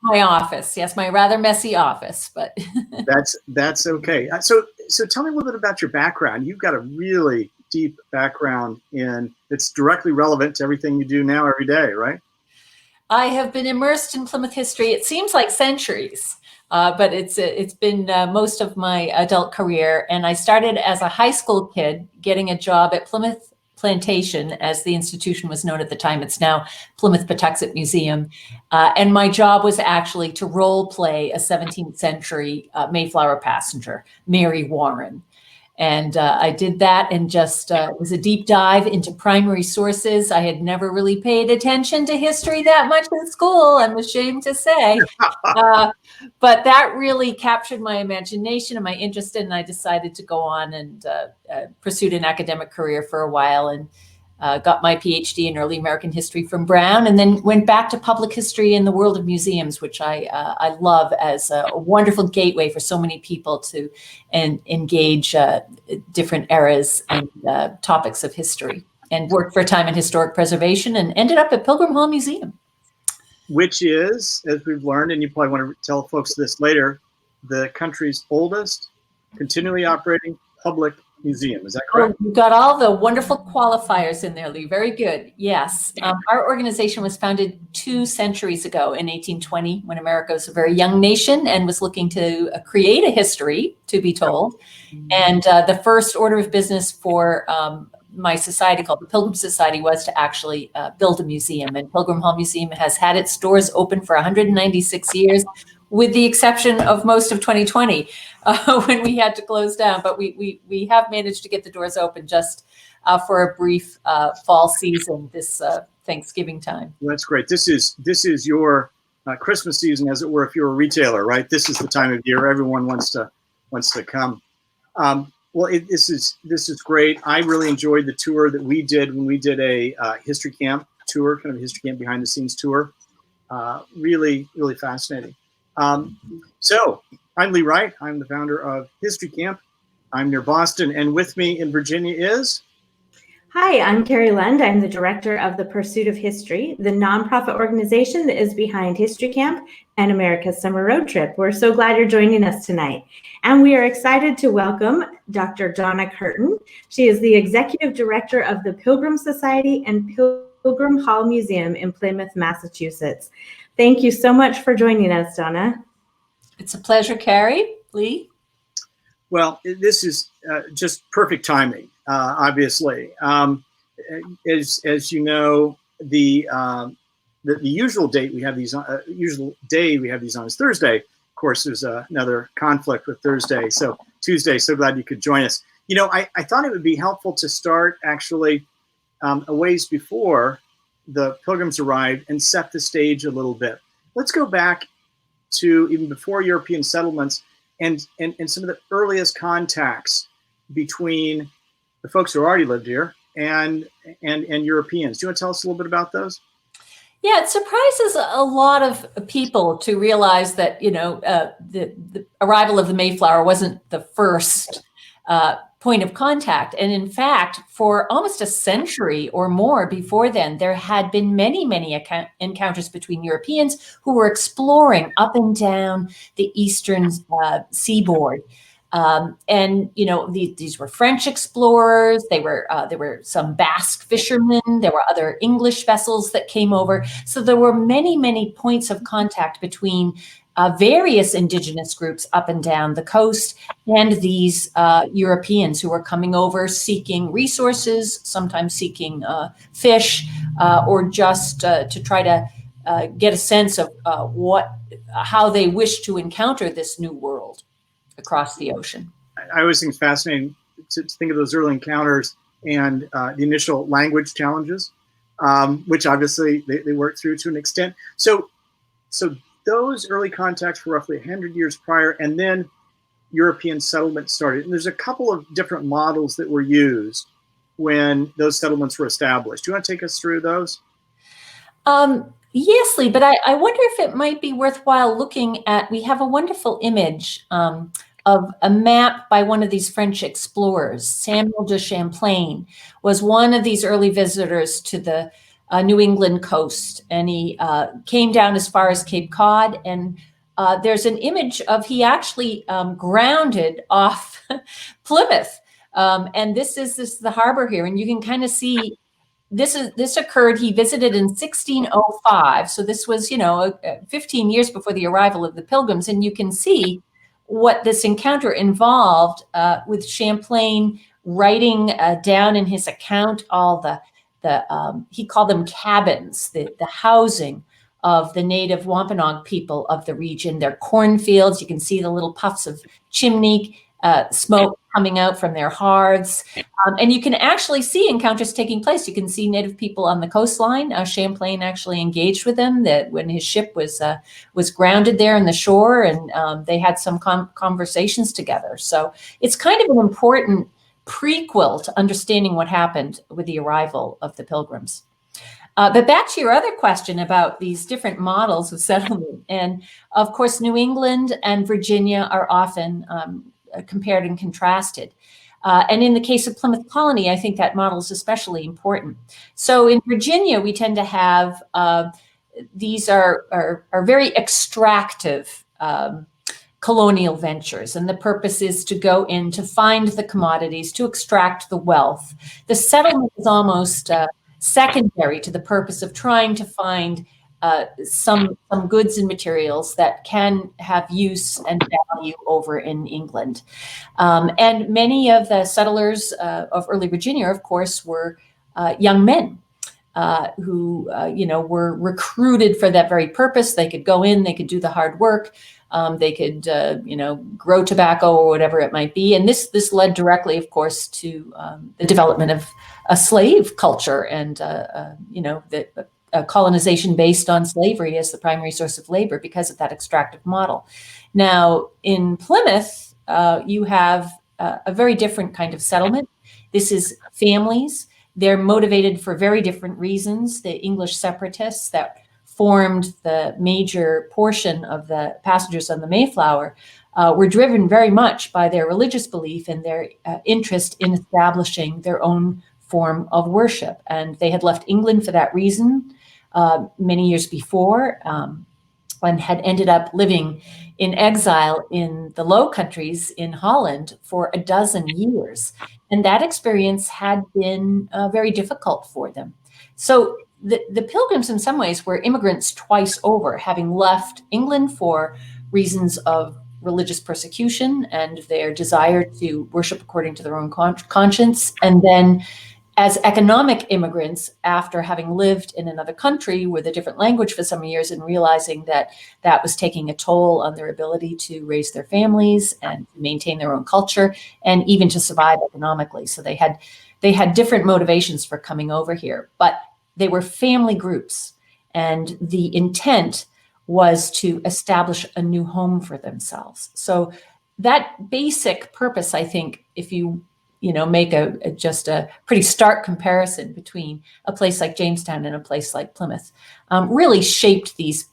My office, yes, my rather messy office, but that's okay. So tell me a little bit about your background. You've got a really deep background it's directly relevant to everything you do now every day, right? I have been immersed in Plymouth history. It seems like centuries, but it's been most of my adult career. And I started as a high school kid, getting a job at Plymouth Plantation, as the institution was known at the time. It's now Plymouth Patuxent Museum. And my job was actually to role play a 17th century Mayflower passenger, Mary Warren. And I did that, and just it was a deep dive into primary sources. I had never really paid attention to history that much in school, I'm ashamed to say. But that really captured my imagination and my interest, and I decided to go on and pursued an academic career for a while, and got my PhD in early American history from Brown, and then went back to public history in the world of museums, which I love as a wonderful gateway for so many people to engage different eras and topics of history, and worked for a time in historic preservation and ended up at Pilgrim Hall Museum. Which is, as we've learned, and you probably want to tell folks this later, the country's oldest continually operating public museum. Is that correct? You've got all the wonderful qualifiers in there, Lee. Very good. Yes. Our organization was founded 2 centuries ago in 1820, when America was a very young nation and was looking to create a history, to be told. And the first order of business for my society, called the Pilgrim Society, was to actually build a museum. And Pilgrim Hall Museum has had its doors open for 196 years, with the exception of most of 2020, when we had to close down. But we have managed to get the doors open just for a brief fall season this Thanksgiving time. Well, that's great. This is your Christmas season, as it were, if you're a retailer, right? This is the time of year everyone wants to come. Well, this is great. I really enjoyed the tour that we did when we did a history camp tour, kind of a history camp behind the scenes tour. Really, really fascinating. So I'm Lee Wright. I'm the founder of History Camp. I'm near Boston, and with me in Virginia is... Hi, I'm Carrie Lund. I'm the director of the Pursuit of History, the nonprofit organization that is behind History Camp and America's Summer Road Trip. We're so glad you're joining us tonight. And we are excited to welcome Dr. Donna Curtin. She is the executive director of the Pilgrim Society and Pilgrim Hall Museum in Plymouth, Massachusetts. Thank you so much for joining us, Donna. It's a pleasure, Carrie. Lee? Well, this is just perfect timing, obviously. As you know, the usual date we have these usual day we have these on is Thursday. Of course, there's another conflict with Thursday, so Tuesday. So glad you could join us. You know, I thought it would be helpful to start actually a ways before the Pilgrims arrived and set the stage a little bit. Let's go back to even before European settlements and some of the earliest contacts between the folks who already lived here and Europeans. Do you want to tell us a little bit about those? Yeah, it surprises a lot of people to realize that, you know, the arrival of the Mayflower wasn't the first point of contact. And in fact, for almost a century or more before then, there had been many encounters between Europeans who were exploring up and down the eastern seaboard. And, you know, these were French explorers. There were some Basque fishermen. There were other English vessels that came over. So there were many points of contact between various indigenous groups up and down the coast and these Europeans who were coming over seeking resources, sometimes seeking fish, or just to try to get a sense of how they wish to encounter this new world across the ocean. I always think it's fascinating to think of those early encounters and the initial language challenges, which obviously they worked through to an extent. So those early contacts were roughly 100 years prior, and then European settlement started. And there's a couple of different models that were used when those settlements were established. Do you want to take us through those? Yes, Lee, but I wonder if it might be worthwhile looking at, we have a wonderful image of a map by one of these French explorers. Samuel de Champlain was one of these early visitors to the New England coast, and he came down as far as Cape Cod. And there's an image of he actually grounded off Plymouth. And this is the harbor here, and you can kind of see this occurred. He visited in 1605, so this was 15 years before the arrival of the Pilgrims, and you can see what this encounter involved with Champlain writing down in his account all the he called them cabins, the housing of the native Wampanoag people of the region, their cornfields. You can see the little puffs of chimney smoke coming out from their hearths. And you can actually see encounters taking place. You can see native people on the coastline. Champlain actually engaged with them that when his ship was grounded there in the shore, and they had some conversations together. So it's kind of an important prequel to understanding what happened with the arrival of the Pilgrims. But back to your other question about these different models of settlement. And of course, New England and Virginia are often compared and contrasted. And in the case of Plymouth Colony, I think that model is especially important. So in Virginia, we tend to have, these are very extractive colonial ventures. And the purpose is to go in to find the commodities, to extract the wealth. The settlement is almost secondary to the purpose of trying to find some goods and materials that can have use and value over in England. And many of the settlers of early Virginia, of course, were young men who were recruited for that very purpose. They could go in, they could do the hard work, they could grow tobacco or whatever it might be. And this led directly, of course, to the development of a slave culture and the colonization based on slavery as the primary source of labor because of that extractive model. Now, in Plymouth, you have a very different kind of settlement. This is families. They're motivated for very different reasons. The English separatists that formed the major portion of the passengers on the Mayflower were driven very much by their religious belief and their interest in establishing their own form of worship. And they had left England for that reason many years before, and had ended up living in exile in the Low Countries in Holland for a dozen years. And that experience had been very difficult for them. So the Pilgrims in some ways were immigrants twice over, having left England for reasons of religious persecution and their desire to worship according to their own conscience. And then as economic immigrants, after having lived in another country with a different language for some years and realizing that that was taking a toll on their ability to raise their families and maintain their own culture and even to survive economically. So they had different motivations for coming over here, but they were family groups. And the intent was to establish a new home for themselves. So that basic purpose, I think, if you make just a pretty stark comparison between a place like Jamestown and a place like Plymouth, really shaped these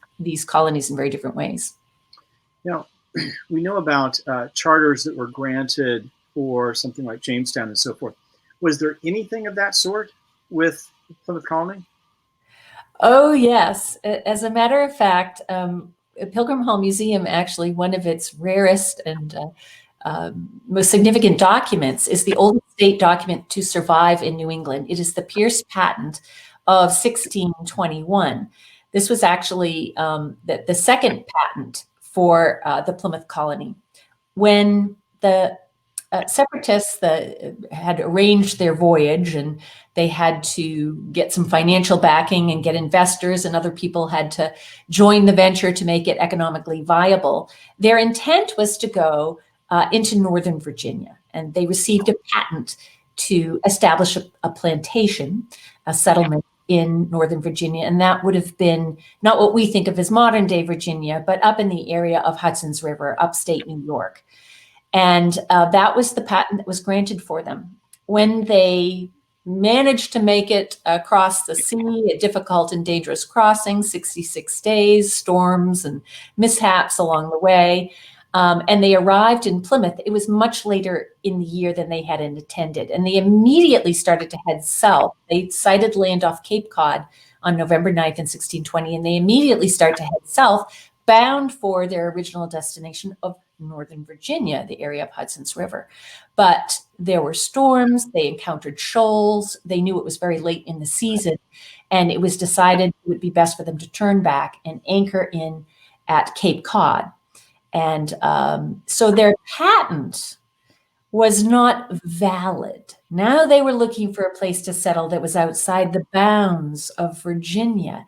colonies in very different ways. Now, we know about charters that were granted for something like Jamestown and so forth. Was there anything of that sort with Plymouth Colony? Oh, yes. As a matter of fact, Pilgrim Hall Museum, actually, one of its rarest and most significant documents is the oldest state document to survive in New England. It is the Pierce Patent of 1621. This was actually the second patent for the Plymouth Colony. When the separatists had arranged their voyage and they had to get some financial backing and get investors, and other people had to join the venture to make it economically viable, their intent was to go into Northern Virginia. And they received a patent to establish a plantation, a settlement in Northern Virginia. And that would have been not what we think of as modern day Virginia, but up in the area of Hudson's River, upstate New York. And that was the patent that was granted for them. When they managed to make it across the sea, a difficult and dangerous crossing, 66 days, storms and mishaps along the way, And they arrived in Plymouth. It was much later in the year than they had intended. And they immediately started to head south. They sighted land off Cape Cod on November 9th in 1620, and they immediately start to head south, bound for their original destination of Northern Virginia, the area of Hudson's River. But there were storms, they encountered shoals, they knew it was very late in the season, and it was decided it would be best for them to turn back and anchor in at Cape Cod. And so their patent was not valid. Now they were looking for a place to settle that was outside the bounds of Virginia.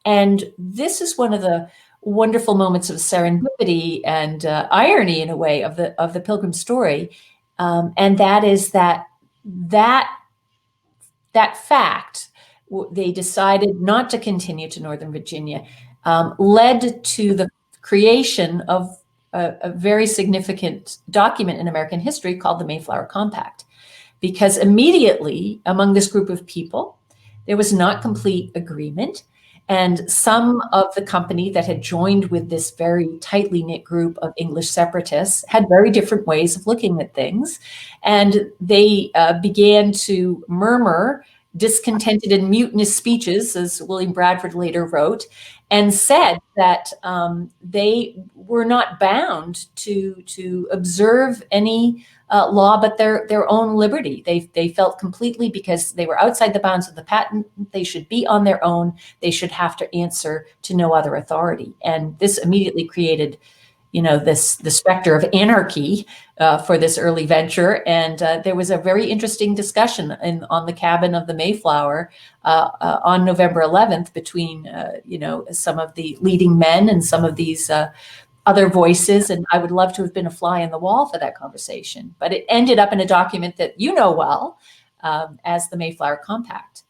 And this is one of the wonderful moments of serendipity and irony, in a way, of the Pilgrim story, and that is that fact, they decided not to continue to Northern Virginia, led to the creation of a very significant document in American history called the Mayflower Compact, because immediately among this group of people, there was not complete agreement. And some of the company that had joined with this very tightly knit group of English separatists had very different ways of looking at things. And they began to murmur discontented and mutinous speeches, as William Bradford later wrote, and said that they were not bound to observe any law but their own liberty. They felt completely, because they were outside the bounds of the patent, they should be on their own. They should have to answer to no other authority. And this immediately created, the specter of anarchy for this early venture. And there was a very interesting discussion on the cabin of the Mayflower on November 11th between, some of the leading men and some of these other voices. And I would love to have been a fly on the wall for that conversation. But it ended up in a document that you know well as the Mayflower Compact,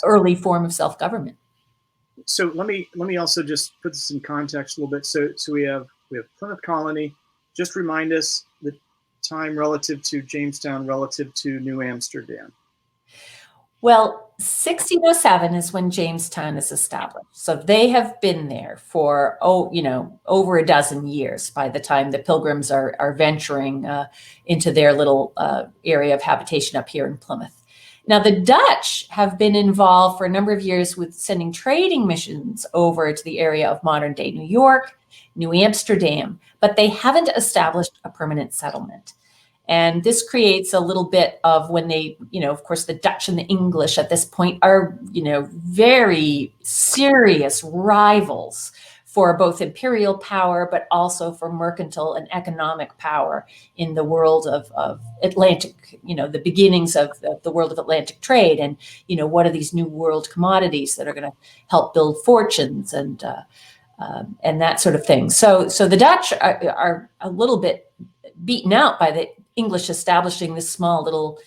early form of self-government. So let me also just put this in context a little bit. So we have Plymouth Colony. Just remind us the time relative to Jamestown, relative to New Amsterdam. Well, 1607 is when Jamestown is established. So they have been there for, over a dozen years by the time the Pilgrims are venturing into their little area of habitation up here in Plymouth. Now, the Dutch have been involved for a number of years with sending trading missions over to the area of modern-day New York, New Amsterdam, but they haven't established a permanent settlement. And this creates a little bit of when they, of course, the Dutch and the English at this point are, very serious rivals for both imperial power, but also for mercantile and economic power in the world of Atlantic, the beginnings of the world of Atlantic trade. And, what are these new world commodities that are going to help build fortunes and that sort of thing. So the Dutch are a little bit beaten out by the English establishing this small little,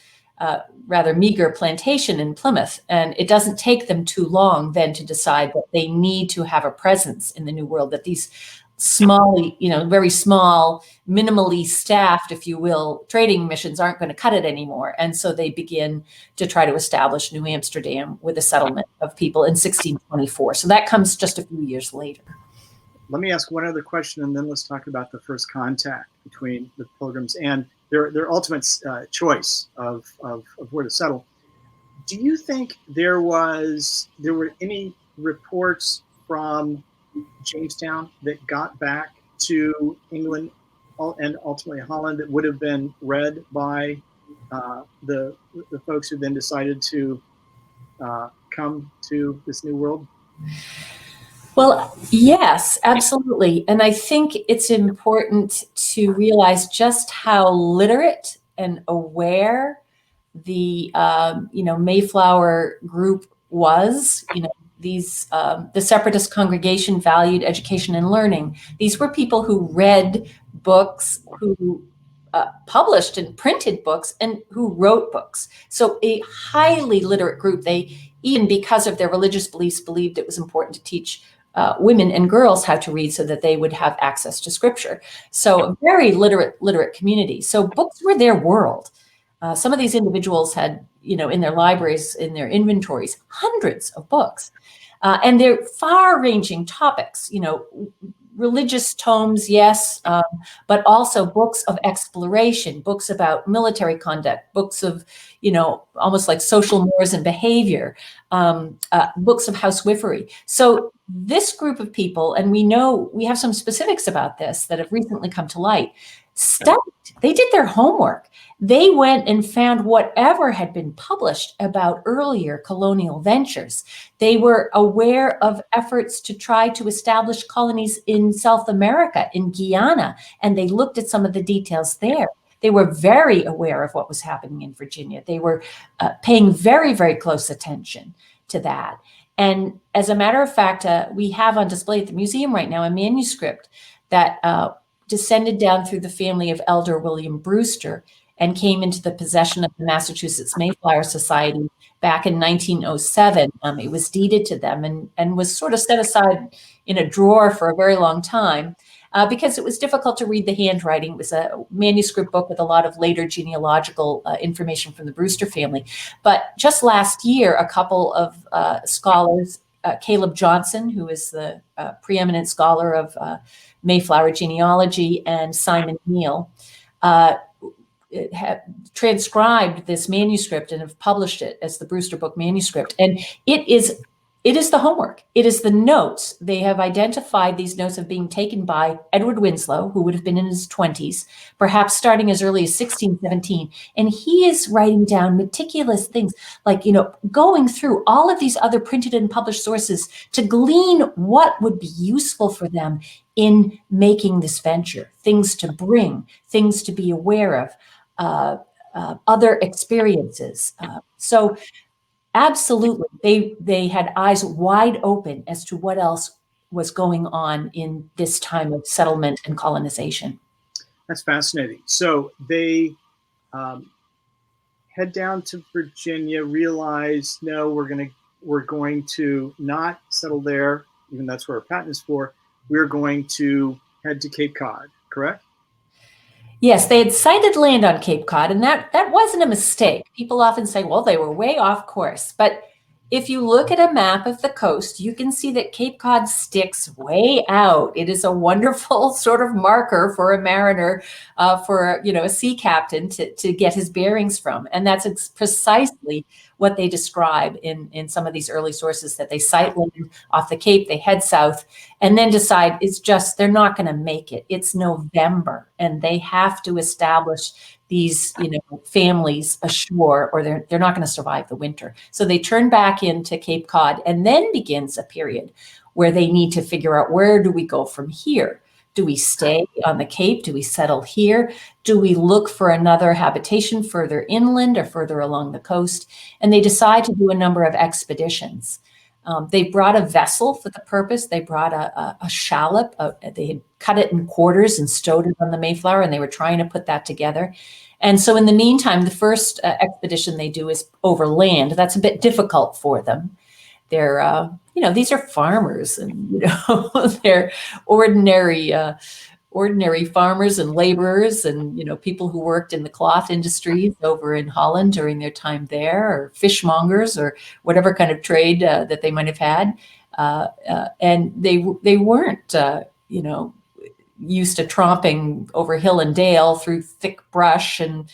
rather meager plantation in Plymouth. And it doesn't take them too long then to decide that they need to have a presence in the New World, that these small, very small, minimally staffed, if you will, trading missions aren't going to cut it anymore. And so they begin to try to establish New Amsterdam with a settlement of people in 1624. So that comes just a few years later. Let me ask one other question, and then let's talk about the first contact between the Pilgrims and their ultimate choice of where to settle. Do you think there were any reports from Jamestown that got back to England and ultimately Holland that would have been read by the folks who then decided to come to this new world? Well, yes, absolutely. And I think it's important to realize just how literate and aware the, Mayflower group was. The separatist congregation valued education and learning. These were people who read books, who published and printed books, and who wrote books. So a highly literate group. They, even because of their religious beliefs, believed it was important to teach women and girls how to read so that they would have access to scripture. So a very literate community. So books were their world. Some of these individuals had, in their libraries, in their inventories, hundreds of books. And they're far-ranging topics, religious tomes, yes, but also books of exploration, books about military conduct, books of, almost like social mores and behavior, books of housewifery. So this group of people, and we have some specifics about this that have recently come to light, they did their homework. They went and found whatever had been published about earlier colonial ventures. They were aware of efforts to try to establish colonies in South America, in Guyana, and they looked at some of the details there. They were very aware of what was happening in Virginia. They were paying very, very close attention to that. And as a matter of fact, we have on display at the museum right now a manuscript that descended down through the family of Elder William Brewster and came into the possession of the Massachusetts Mayflower Society back in 1907. It was deeded to them and was sort of set aside in a drawer for a very long time because it was difficult to read the handwriting. It was a manuscript book with a lot of later genealogical information from the Brewster family. But just last year, a couple of scholars, Caleb Johnson, who is the preeminent scholar of Mayflower genealogy, and Simon Neal, have transcribed this manuscript and have published it as the Brewster Book manuscript. And it is the homework. It is the notes. They have identified these notes of being taken by Edward Winslow, who would have been in his 20s, perhaps starting as early as 1617. And he is writing down meticulous things like, going through all of these other printed and published sources to glean what would be useful for them in making this venture, things to bring, things to be aware of, other experiences. So absolutely, they had eyes wide open as to what else was going on in this time of settlement and colonization. That's fascinating. So they head down to Virginia, realize, no, we're going to not settle there, even that's where our patent is for. We're going to head to Cape Cod, correct? Yes, they had sighted land on Cape Cod, and that wasn't a mistake. People often say, well, they were way off course. But if you look at a map of the coast, you can see that Cape Cod sticks way out. It is a wonderful sort of marker for a mariner, for a sea captain to get his bearings from. And that's precisely what they describe in some of these early sources, that they sight land off the Cape, they head south, and then decide they're not going to make it. It's November, and they have to establish these families ashore, or they're not going to survive the winter. So they turn back into Cape Cod, and then begins a period where they need to figure out, where do we go from here? Do we stay on the Cape? Do we settle here? Do we look for another habitation further inland or further along the coast? And they decide to do a number of expeditions. They brought a vessel for the purpose. They brought a shallop. They had cut it in quarters and stowed it on the Mayflower, and they were trying to put that together. And so in the meantime, the first expedition they do is over land. That's a bit difficult for them. They're, these are farmers, and, they're ordinary farmers and laborers, and, people who worked in the cloth industries over in Holland during their time there, or fishmongers, or whatever kind of trade that they might have had. And they weren't, used to tromping over hill and dale through thick brush and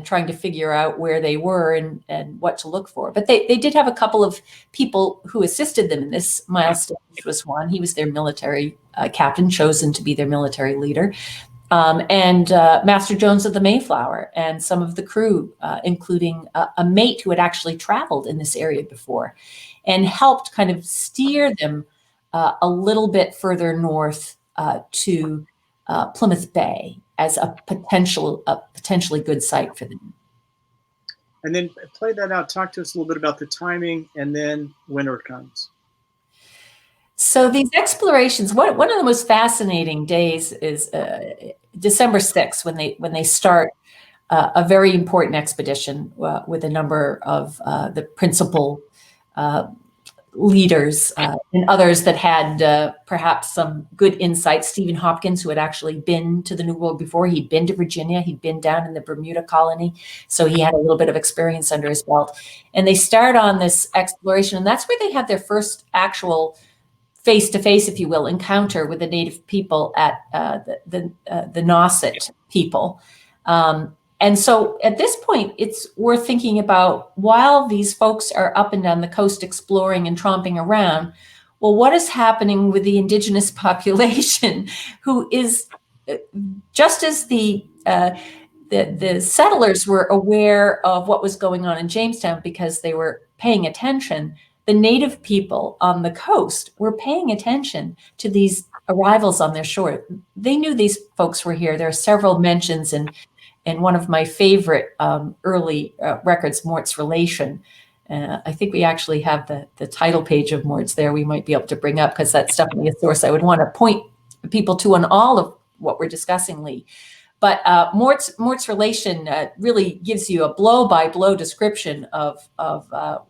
trying to figure out where they were and what to look for. But they did have a couple of people who assisted them in this. Miles Standish was one. He was their military captain, chosen to be their military leader. And Master Jones of the Mayflower and some of the crew, including a mate who had actually traveled in this area before and helped kind of steer them a little bit further north to Plymouth Bay as a potentially good site for them. And then play that out. Talk to us a little bit about the timing, and then winter comes. So these explorations, one of the most fascinating days is December 6th, when they start a very important expedition with a number of the principal leaders and others that had perhaps some good insight. Stephen Hopkins, who had actually been to the New World before, he'd been to Virginia, he'd been down in the Bermuda colony, so he had a little bit of experience under his belt. And they start on this exploration, and that's where they have their first actual face-to-face, if you will, encounter with the native people at the Nauset people. And so at this point, it's worth thinking about, while these folks are up and down the coast exploring and tromping around, well, what is happening with the indigenous population, who is, just as the settlers were aware of what was going on in Jamestown because they were paying attention, the native people on the coast were paying attention to these arrivals on their shore. They knew these folks were here. There are several mentions in one of my favorite early records, Mort's Relation. I think we actually have the title page of Mort's there. We might be able to bring up, because that's definitely a source I would want to point people to on all of what we're discussing, Lee. But Mort's Relation really gives you a blow-by-blow description of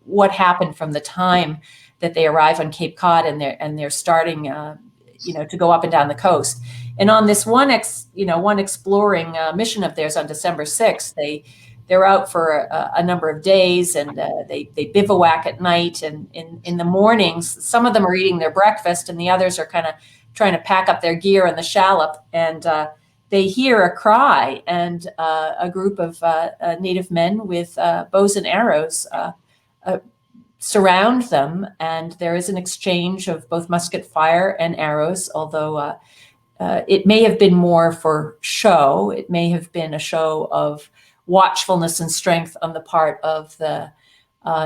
what happened from the time that they arrive on Cape Cod and they're starting, to go up and down the coast. And on this one exploring mission of theirs on December 6th, they're out for a number of days, and they bivouac at night. And in the mornings, some of them are eating their breakfast, and the others are kind of trying to pack up their gear on the shallop. And they hear a cry, and a group of native men with bows and arrows surround them, and there is an exchange of both musket fire and arrows, although it may have been more for show. It may have been a show of watchfulness and strength on the part of the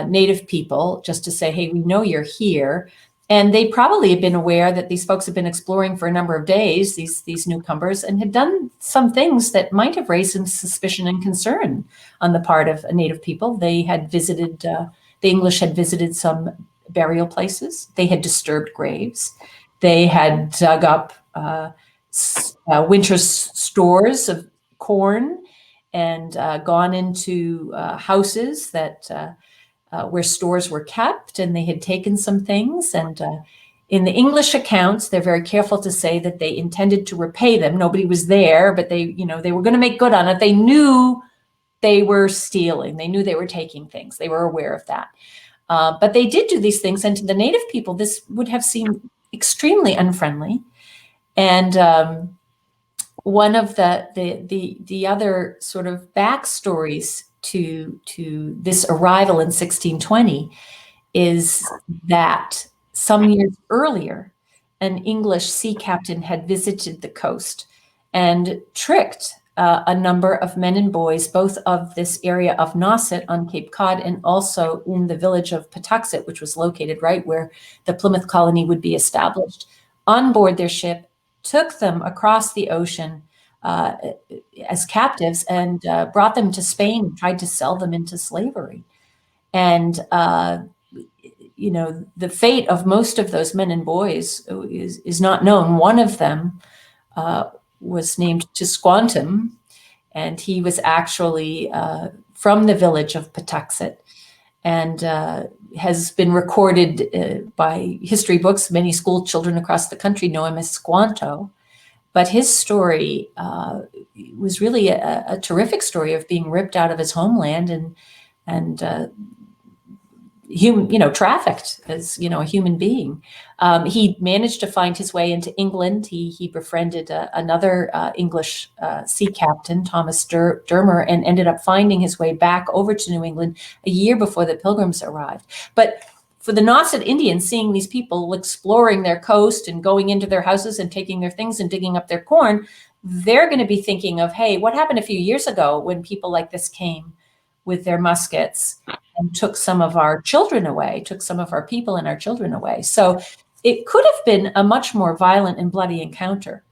native people, just to say, hey, we know you're here. And they probably had been aware that these folks had been exploring for a number of days, these newcomers, and had done some things that might have raised some suspicion and concern on the part of native people. They had visited, the English had visited some burial places. They had disturbed graves. They had dug up winter stores of corn and gone into houses that where stores were kept, and they had taken some things. And in the English accounts, they're very careful to say that they intended to repay them. Nobody was there, but they were going to make good on it. They knew they were stealing. They knew they were taking things. They were aware of that. But they did do these things, and to the native people, this would have seemed extremely unfriendly. And one of the other sort of backstories to this arrival in 1620 is that some years earlier, an English sea captain had visited the coast and tricked a number of men and boys, both of this area of Nauset on Cape Cod and also in the village of Patuxet, which was located right where the Plymouth colony would be established, on board their ship, took them across the ocean as captives, and brought them to Spain and tried to sell them into slavery. And, the fate of most of those men and boys is not known. One of them was named Squantum, and he was actually from the village of Patuxet, and has been recorded by history books. Many school children across the country know him as Squanto. But his story was really a terrific story of being ripped out of his homeland and trafficked as a human being. He managed to find his way into England. He befriended another English sea captain, Thomas Dermer, and ended up finding his way back over to New England a year before the Pilgrims arrived. But for the Nauset Indians, seeing these people exploring their coast and going into their houses and taking their things and digging up their corn, they're going to be thinking of, hey, what happened a few years ago when people like this came with their muskets and took some of our children away, took some of our people and our children away. So it could have been a much more violent and bloody encounter.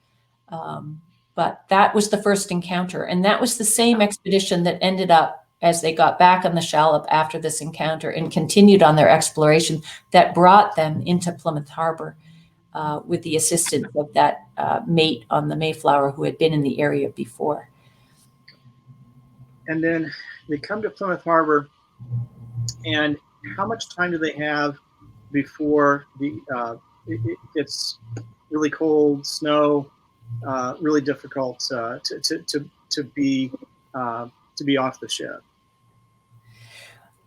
But that was the first encounter. And that was the same expedition that ended up, as they got back on the shallop after this encounter and continued on their exploration, that brought them into Plymouth Harbor with the assistance of that mate on the Mayflower who had been in the area before. And then they come to Plymouth Harbor, and how much time do they have before it gets really cold, snow, really difficult to be off the ship?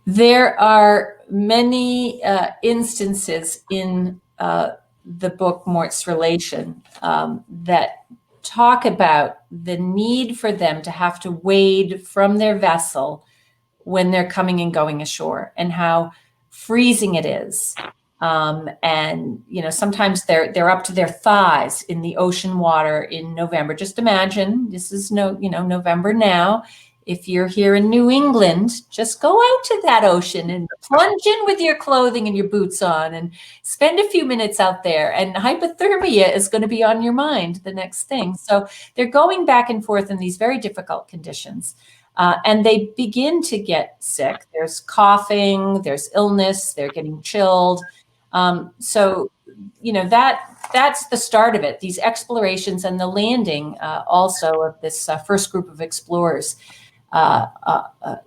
There are many instances in the book Mort's Relation that talk about the need for them to have to wade from their vessel when they're coming and going ashore, and how freezing it is. And sometimes they're up to their thighs in the ocean water in November. Just imagine, this is November now. If you're here in New England, just go out to that ocean and plunge in with your clothing and your boots on and spend a few minutes out there. And hypothermia is going to be on your mind, the next thing. So they're going back and forth in these very difficult conditions. And they begin to get sick. There's coughing, there's illness, they're getting chilled. So that's the start of it, these explorations and the landing also of this first group of explorers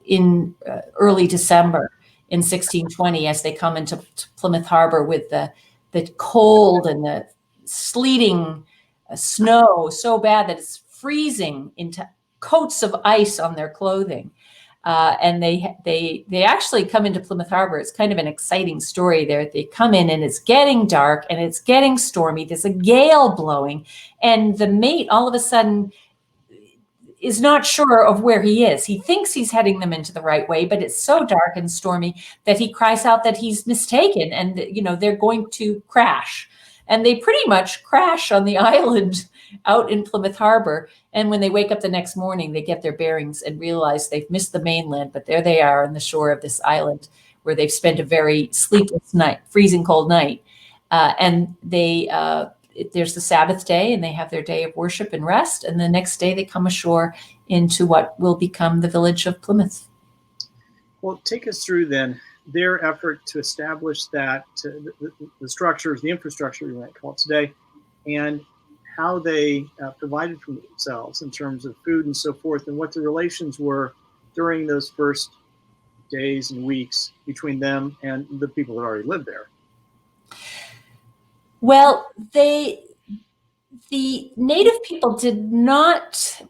in early December in 1620, as they come into Plymouth Harbor with the cold and the sleeting snow so bad that it's freezing into coats of ice on their clothing. And they actually come into Plymouth Harbor. It's kind of an exciting story there. They come in and it's getting dark and it's getting stormy. There's a gale blowing, and the mate all of a sudden is not sure of where he is. He thinks he's heading them into the right way, but it's so dark and stormy that he cries out that he's mistaken, and they're going to crash. And they pretty much crash on the island out in Plymouth Harbor. And when they wake up the next morning, they get their bearings and realize they've missed the mainland, but there they are on the shore of this island where they've spent a very sleepless night, freezing cold night. And there's the Sabbath day, and they have their day of worship and rest. And the next day they come ashore into what will become the village of Plymouth. Well, take us through then their effort to establish that the structures, the infrastructure we might call it today, and how they provided for themselves in terms of food and so forth, and what the relations were during those first days and weeks between them and the people that already lived there. Well, the native people did not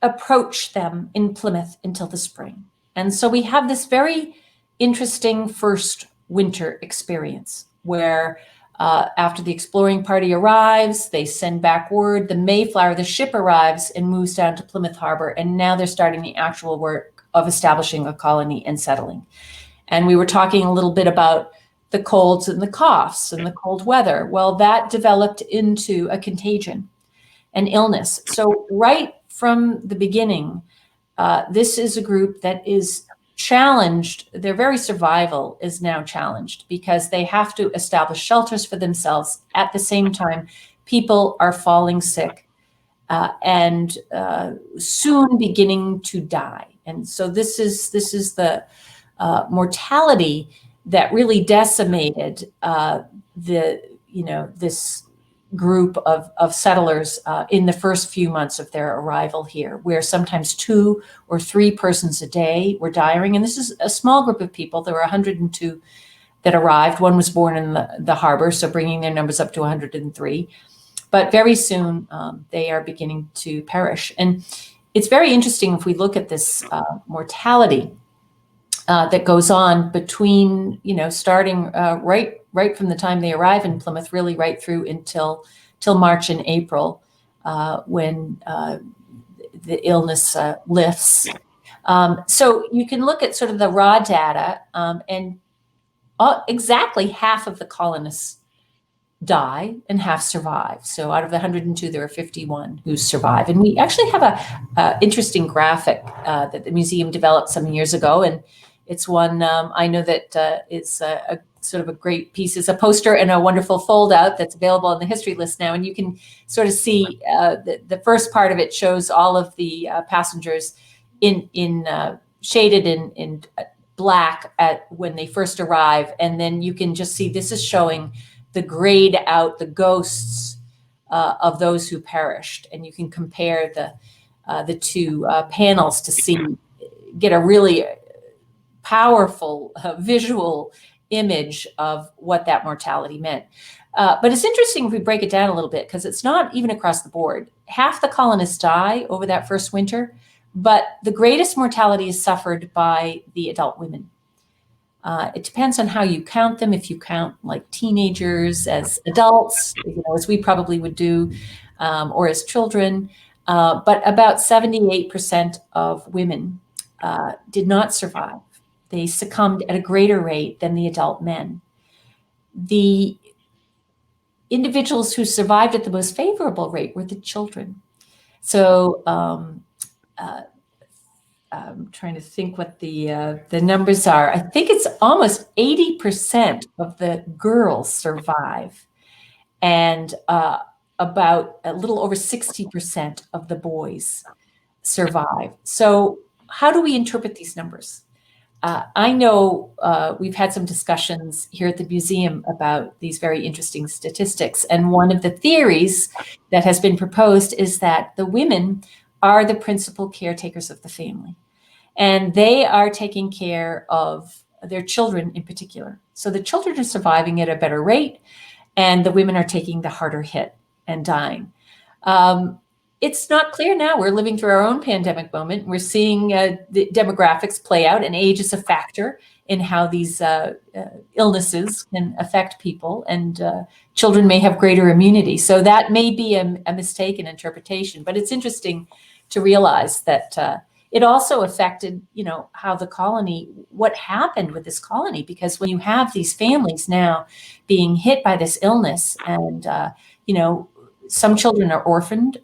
approach them in Plymouth until the spring. And so we have this very interesting first winter experience where after the exploring party arrives, they send back word. The Mayflower, the ship, arrives and moves down to Plymouth Harbor. And now they're starting the actual work of establishing a colony and settling. And we were talking a little bit about the colds and the coughs and the cold weather. Well, that developed into a contagion, an illness. So right from the beginning, this is a group that is challenged. Their very survival is now challenged because they have to establish shelters for themselves. At the same time, people are falling sick and soon beginning to die. And so this is the mortality that really decimated this group of settlers in the first few months of their arrival here, where sometimes 2 or 3 persons a day were dying. And this is a small group of people. There were 102 that arrived. One was born in the harbor, so bringing their numbers up to 103. But very soon they are beginning to perish. And it's very interesting if we look at this mortality that goes on between, starting right from the time they arrive in Plymouth, really right through until March and April, when the illness lifts. So you can look at sort of the raw data, and exactly half of the colonists die and half survive. So out of the 102, there are 51 who survive. And we actually have a interesting graphic that the museum developed some years ago, and it's one I know that is a sort of a great piece. It's a poster and a wonderful fold out that's available on the history list now. And you can sort of see the first part of it shows all of the passengers in shaded in black at when they first arrive. And then you can just see this is showing the grayed out, the ghosts of those who perished. And you can compare the two panels to get a really powerful visual image of what that mortality meant. But it's interesting if we break it down a little bit, because it's not even across the board. Half the colonists die over that first winter, but the greatest mortality is suffered by the adult women. It depends on how you count them. If you count like teenagers as adults, as we probably would do, or as children, but about 78% of women did not survive. They succumbed at a greater rate than the adult men. The individuals who survived at the most favorable rate were the children. So I'm trying to think what the numbers are. I think it's almost 80% of the girls survive, and about a little over 60% of the boys survive. So how do we interpret these numbers? I know we've had some discussions here at the museum about these very interesting statistics. And one of the theories that has been proposed is that the women are the principal caretakers of the family. And they are taking care of their children in particular. So the children are surviving at a better rate, and the women are taking the harder hit and dying. It's not clear now. We're living through our own pandemic moment. We're seeing the demographics play out, and age is a factor in how these illnesses can affect people, and children may have greater immunity. So that may be a mistaken interpretation, but it's interesting to realize that it also affected, how the colony, what happened with this colony, because when you have these families now being hit by this illness, and some children are orphaned.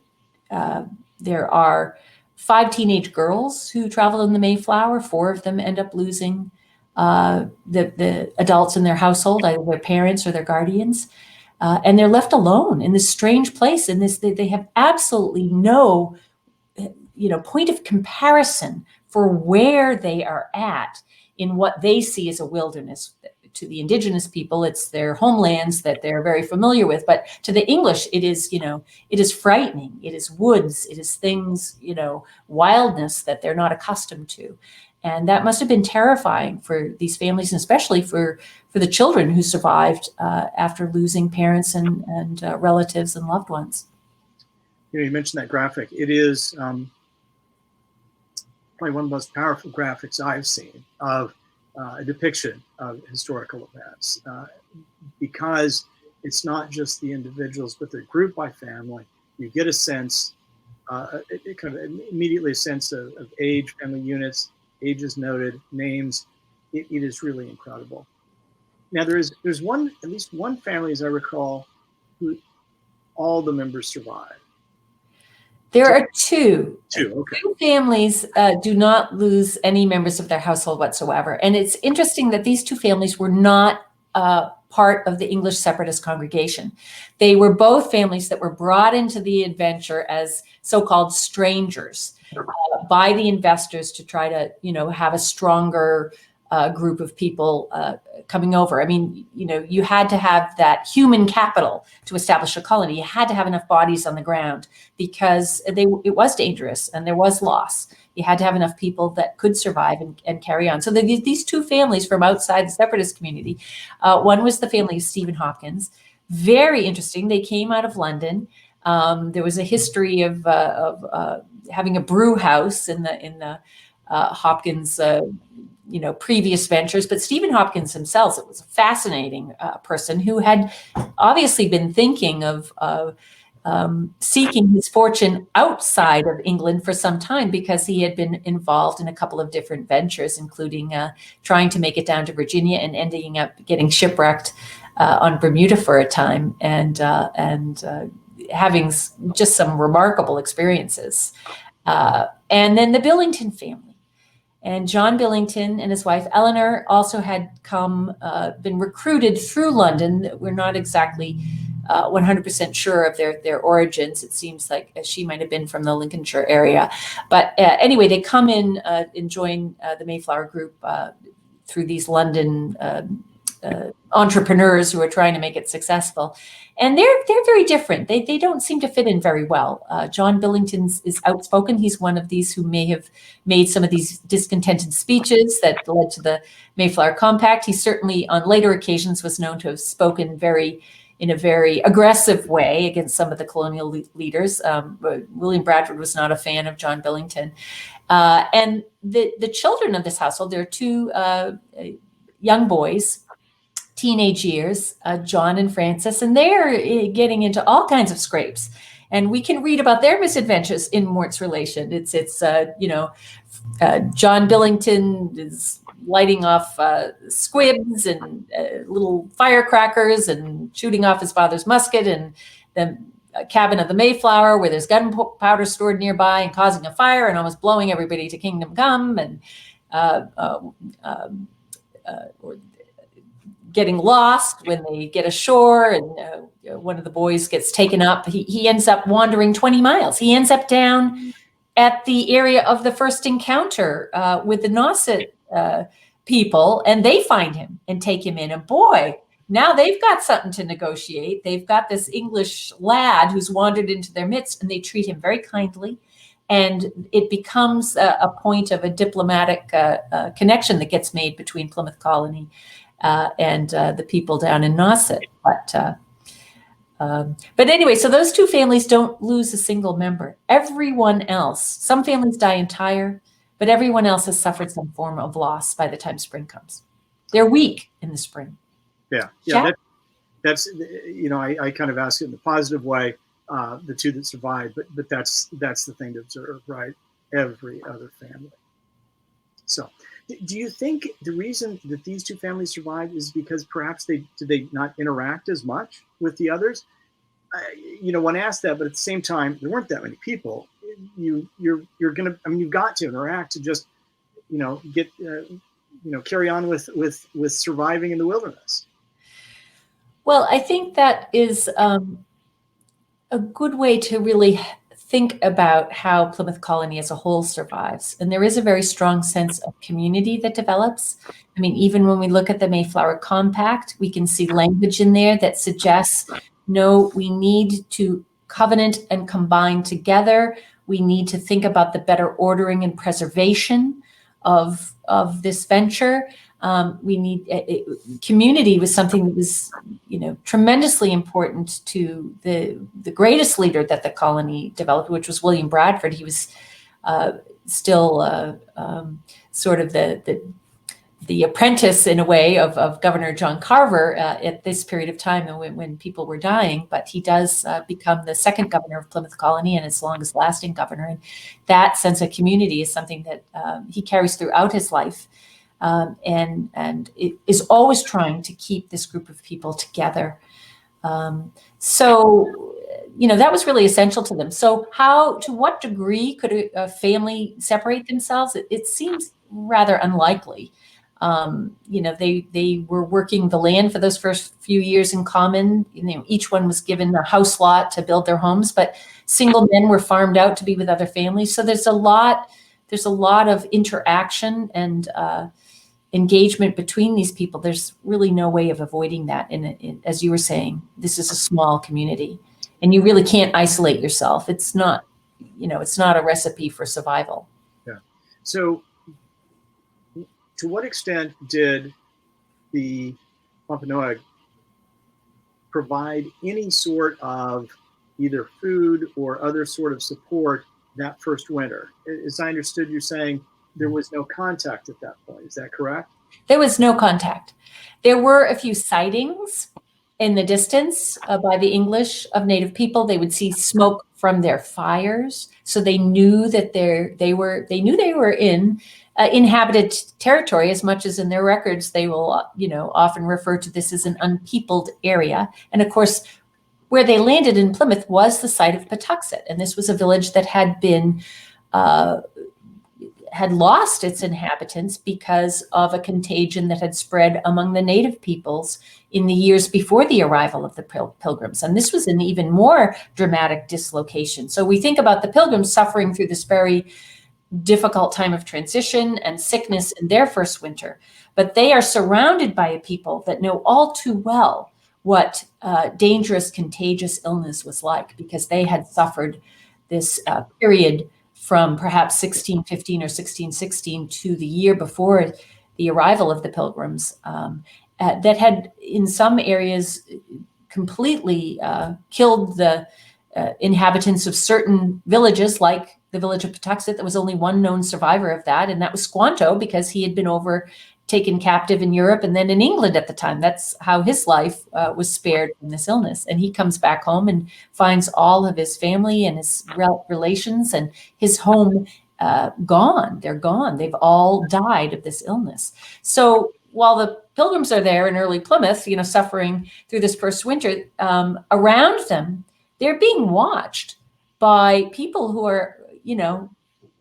There are 5 teenage girls who travel in the Mayflower. 4 of them end up losing the adults in their household, either their parents or their guardians, and they're left alone in this strange place. And they have absolutely no, point of comparison for where they are at in what they see as a wilderness. To the indigenous people, it's their homelands that they're very familiar with. But to the English, it is, it is frightening. It is woods. It is things, wildness that they're not accustomed to. And that must have been terrifying for these families, and especially for the children who survived after losing parents and relatives and loved ones. You mentioned that graphic. It is probably one of the most powerful graphics I've seen of a depiction of historical events, because it's not just the individuals, but they're grouped by family. You get a sense, kind of immediately a sense of age, family units, ages noted, names. It is really incredible. Now there's at least one family, as I recall, who all the members survive. There are two. Okay. 2 families do not lose any members of their household whatsoever. And it's interesting that these 2 families were not part of the English separatist congregation. They were both families that were brought into the adventure as so-called strangers by the investors to try to, have a stronger group of people coming over. I mean, you had to have that human capital to establish a colony. You had to have enough bodies on the ground because it was dangerous and there was loss. You had to have enough people that could survive and carry on. So these 2 families from outside the separatist community, one was the family of Stephen Hopkins. Very interesting. They came out of London. There was a history of having a brew house in the Hopkins previous ventures, but Stephen Hopkins himself, it was a fascinating person who had obviously been thinking of seeking his fortune outside of England for some time, because he had been involved in a couple of different ventures, including trying to make it down to Virginia and ending up getting shipwrecked on Bermuda for a time, and having just some remarkable experiences. And then the Billington family. And John Billington and his wife Eleanor also had been recruited through London. We're not exactly 100% sure of their origins. It seems like she might have been from the Lincolnshire area. But anyway, they come in and join the Mayflower group through these London entrepreneurs who are trying to make it successful. And they're very different. They don't seem to fit in very well. John Billington is outspoken. He's one of these who may have made some of these discontented speeches that led to the Mayflower Compact. He certainly on later occasions was known to have spoken in a very aggressive way against some of the colonial leaders. William Bradford was not a fan of John Billington. And the children of this household, there are 2 young boys, teenage years, John and Francis, and they're getting into all kinds of scrapes. And we can read about their misadventures in Mort's relation. It's John Billington is lighting off squibs and little firecrackers and shooting off his father's musket, and the cabin of the Mayflower where there's gunpowder stored nearby and causing a fire and almost blowing everybody to kingdom come, and or getting lost when they get ashore, and one of the boys gets taken up. He ends up wandering 20 miles. He ends up down at the area of the first encounter with the Nauset people, and they find him and take him in. And boy, now they've got something to negotiate. They've got this English lad who's wandered into their midst, and they treat him very kindly. And it becomes a point of a diplomatic connection that gets made between Plymouth Colony and the people down in Nauset. But anyway, so those two families don't lose a single member. Everyone else, some families die entire, but everyone else has suffered some form of loss by the time spring comes. They're weak in the spring. Yeah. That's I kind of ask it in the positive way, the two that survive, but that's the thing to observe, right? Every other family. So, do you think the reason that these two families survived is because perhaps did they not interact as much with the others? One asked that, but at the same time, there weren't that many people. You're gonna. I mean, you've got to interact to just, get carry on with surviving in the wilderness. Well, I think that is a good way to really think about how Plymouth Colony as a whole survives. And there is a very strong sense of community that develops. I mean, even when we look at the Mayflower Compact, we can see language in there that suggests, no, we need to covenant and combine together. We need to think about the better ordering and preservation of this venture. We need community was something that was, tremendously important to the greatest leader that the colony developed, which was William Bradford. He was still sort of the apprentice in a way of Governor John Carver at this period of time when people were dying. But he does become the second governor of Plymouth Colony and its longest lasting governor. And that sense of community is something that he carries throughout his life. And it is always trying to keep this group of people together. So that was really essential to them. So to what degree could a family separate themselves? It seems rather unlikely. They were working the land for those first few years in common. Each one was given a house lot to build their homes, but single men were farmed out to be with other families. So there's a lot of interaction and engagement between these people. There's really no way of avoiding that. And as you were saying, this is a small community, and you really can't isolate yourself. It's not a recipe for survival. Yeah. So, to what extent did the Wampanoag provide any sort of either food or other sort of support that first winter? As I understood, you're saying there was no contact at that point. Is that correct? There was no contact. There were a few sightings in the distance by the English of native people. They would see smoke from their fires, so they knew that they were in inhabited territory. As much as in their records they will often refer to this as an unpeopled area. And of course, where they landed in Plymouth was the site of Patuxet, and this was a village that had been had lost its inhabitants because of a contagion that had spread among the native peoples in the years before the arrival of the Pilgrims. And this was an even more dramatic dislocation. So we think about the Pilgrims suffering through this very difficult time of transition and sickness in their first winter, but they are surrounded by a people that know all too well what dangerous, contagious illness was like, because they had suffered this period from perhaps 1615 or 1616 to the year before the arrival of the Pilgrims, that had in some areas completely killed the inhabitants of certain villages, like the village of Patuxet. There was only one known survivor of that, and that was Squanto, because he had been over taken captive in Europe and then in England at the time. That's how his life was spared from this illness. And he comes back home and finds all of his family and his relations and his home gone. They're gone. They've all died of this illness. So while the Pilgrims are there in early Plymouth, suffering through this first winter, around them, they're being watched by people who are,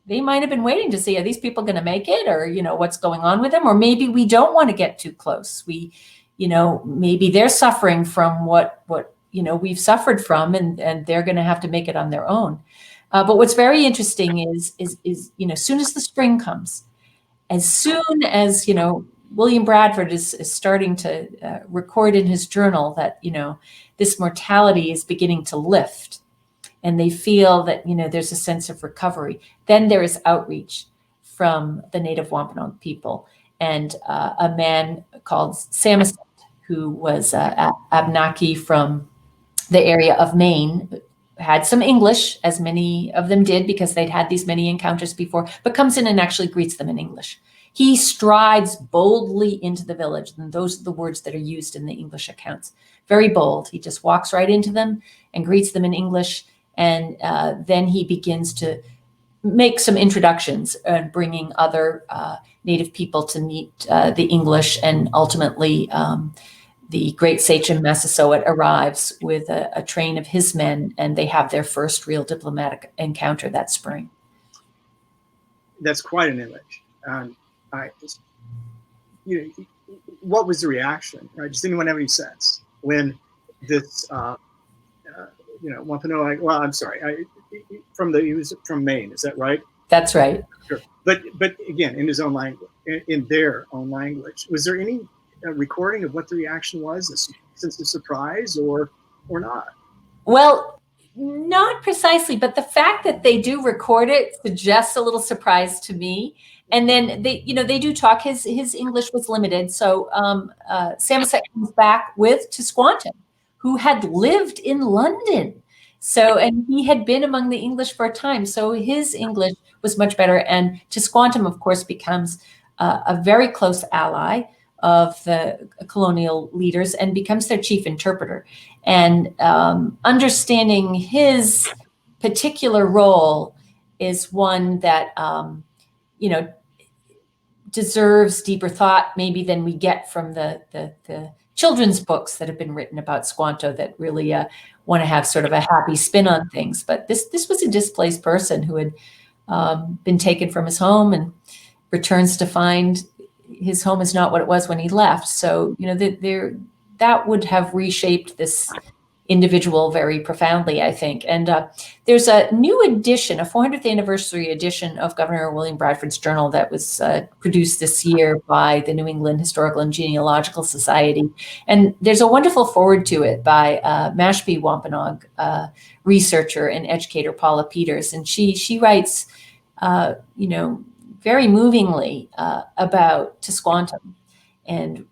they might have been waiting to see, are these people going to make it, or, what's going on with them? Or maybe we don't want to get too close. Maybe they're suffering from what we've suffered from, and they're going to have to make it on their own. But what's very interesting is, as soon as the spring comes, as soon as, William Bradford is starting to record in his journal that, this mortality is beginning to lift, and they feel that, there's a sense of recovery. Then there is outreach from the native Wampanoag people, and a man called Samoset, who was Abenaki from the area of Maine, had some English, as many of them did because they'd had these many encounters before, but comes in and actually greets them in English. He strides boldly into the village, and those are the words that are used in the English accounts. Very bold. He just walks right into them and greets them in English, and then he begins to make some introductions and bringing other native people to meet the English, and ultimately the great sachem Massasoit arrives with a train of his men, and they have their first real diplomatic encounter that spring. That's quite an image. What was the reaction? Right? Does anyone have any sense when this, Wampanoag? Well, I'm sorry, he was from Maine. Is that right? That's right. Sure. But again, in his own language, in their own language, was there any recording of what the reaction was? A sense of surprise, or not? Well, not precisely, but the fact that they do record it suggests a little surprise to me. And then they do talk. His English was limited, so Samoset comes back to Squantum, who had lived in London. So, and he had been among the English for a time, so his English was much better. And Squantum, of course, becomes a very close ally of the colonial leaders and becomes their chief interpreter. And understanding his particular role is one that deserves deeper thought maybe than we get from the children's books that have been written about Squanto that really want to have sort of a happy spin on things. But this was a displaced person who had been taken from his home and returns to find his home is not what it was when he left. So, that would have reshaped this individual very profoundly, I think. And there's a new edition, a 400th anniversary edition of Governor William Bradford's journal that was produced this year by the New England Historical and Genealogical Society. And there's a wonderful foreword to it by Mashpee Wampanoag researcher and educator Paula Peters. And she writes, very movingly about Squantum and,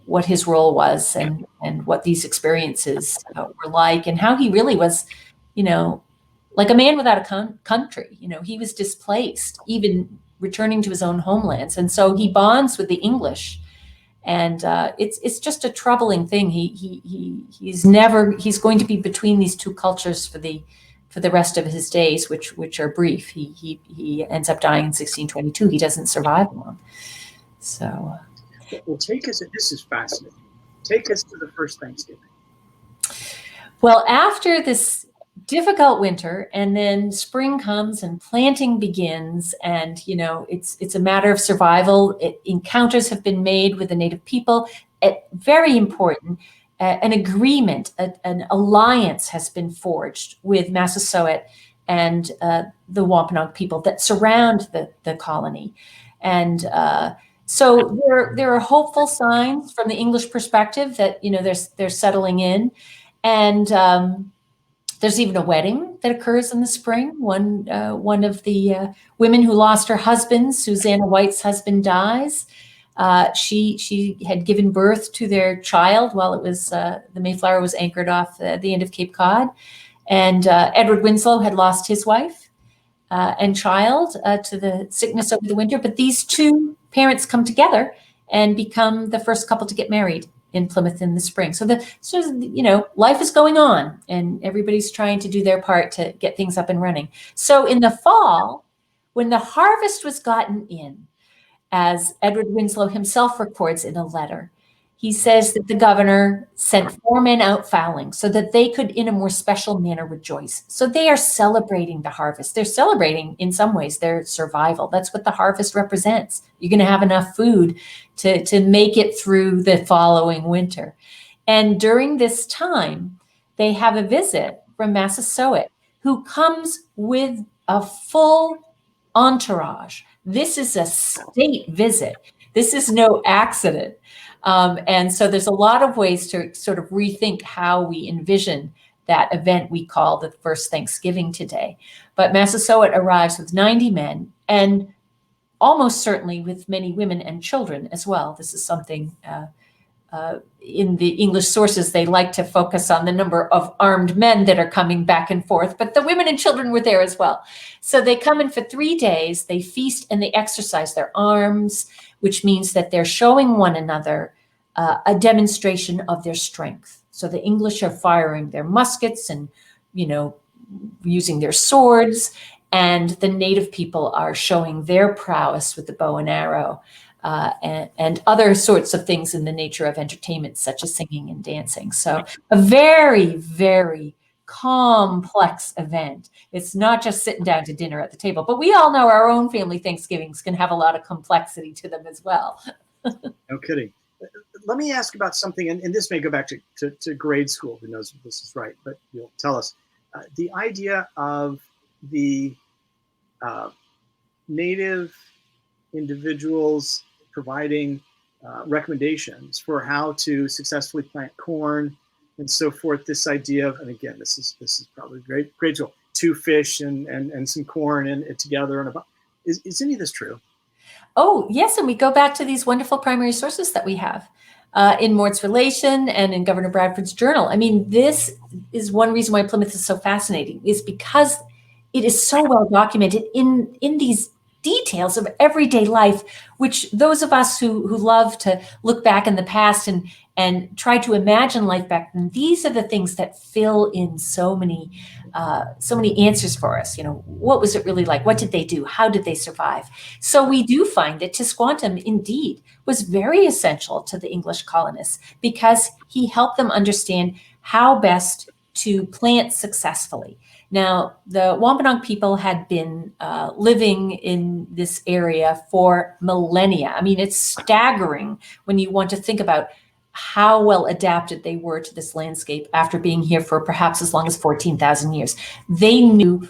what his role was and what these experiences were like, and how he really was, like a man without a country. He was displaced, even returning to his own homelands. And so he bonds with the English, and it's just a troubling thing. He's going to be between these two cultures for the rest of his days, which are brief. He ends up dying in 1622. He doesn't survive long. So. Well, this is fascinating. Take us to the first Thanksgiving. Well, after this difficult winter, and then spring comes and planting begins, and it's a matter of survival. Encounters have been made with the native people. Very important. An agreement, an alliance has been forged with Massasoit and the Wampanoag people that surround the colony, and so there are hopeful signs from the English perspective that they're settling in, and there's even a wedding that occurs in the spring. One of the women who lost her husband, Susanna White's husband, dies. She had given birth to their child while it was the Mayflower was anchored off the end of Cape Cod, and Edward Winslow had lost his wife and child to the sickness over the winter. But these two parents come together and become the first couple to get married in Plymouth in the spring. So life is going on and everybody's trying to do their part to get things up and running. So in the fall, when the harvest was gotten in, as Edward Winslow himself records in a letter, he says that the governor sent 4 men out fowling so that they could in a more special manner rejoice. So they are celebrating the harvest. They're celebrating, in some ways, their survival. That's what the harvest represents. You're going to have enough food to make it through the following winter. And during this time, they have a visit from Massasoit, who comes with a full entourage. This is a state visit. This is no accident. And so there's a lot of ways to sort of rethink how we envision that event we call the first Thanksgiving today. But Massasoit arrives with 90 men and almost certainly with many women and children as well. This is something in the English sources, they like to focus on the number of armed men that are coming back and forth, but the women and children were there as well. So they come in for 3 days, they feast and they exercise their arms, which means that they're showing one another a demonstration of their strength. So the English are firing their muskets and, using their swords, and the native people are showing their prowess with the bow and arrow. And other sorts of things in the nature of entertainment, such as singing and dancing. So a very, very complex event. It's not just sitting down to dinner at the table, but we all know our own family Thanksgivings can have a lot of complexity to them as well. No kidding. Let me ask about something, and this may go back to grade school, who knows if this is right, but you'll tell us. The idea of the native individuals providing recommendations for how to successfully plant corn and so forth. This idea of, and again, this is probably great tool, 2 fish and some corn and together. And is any of this true? Oh, yes. And we go back to these wonderful primary sources that we have in Mort's Relation and in Governor Bradford's journal. I mean, this is one reason why Plymouth is so fascinating, is because it is so well documented in these details of everyday life, which those of us who love to look back in the past and try to imagine life back then, these are the things that fill in so many answers for us. What was it really like? What did they do? How did they survive? So we do find that Squantum indeed was very essential to the English colonists because he helped them understand how best to plant successfully. Now, the Wampanoag people had been living in this area for millennia. I mean, it's staggering when you want to think about how well adapted they were to this landscape after being here for perhaps as long as 14,000 years. They knew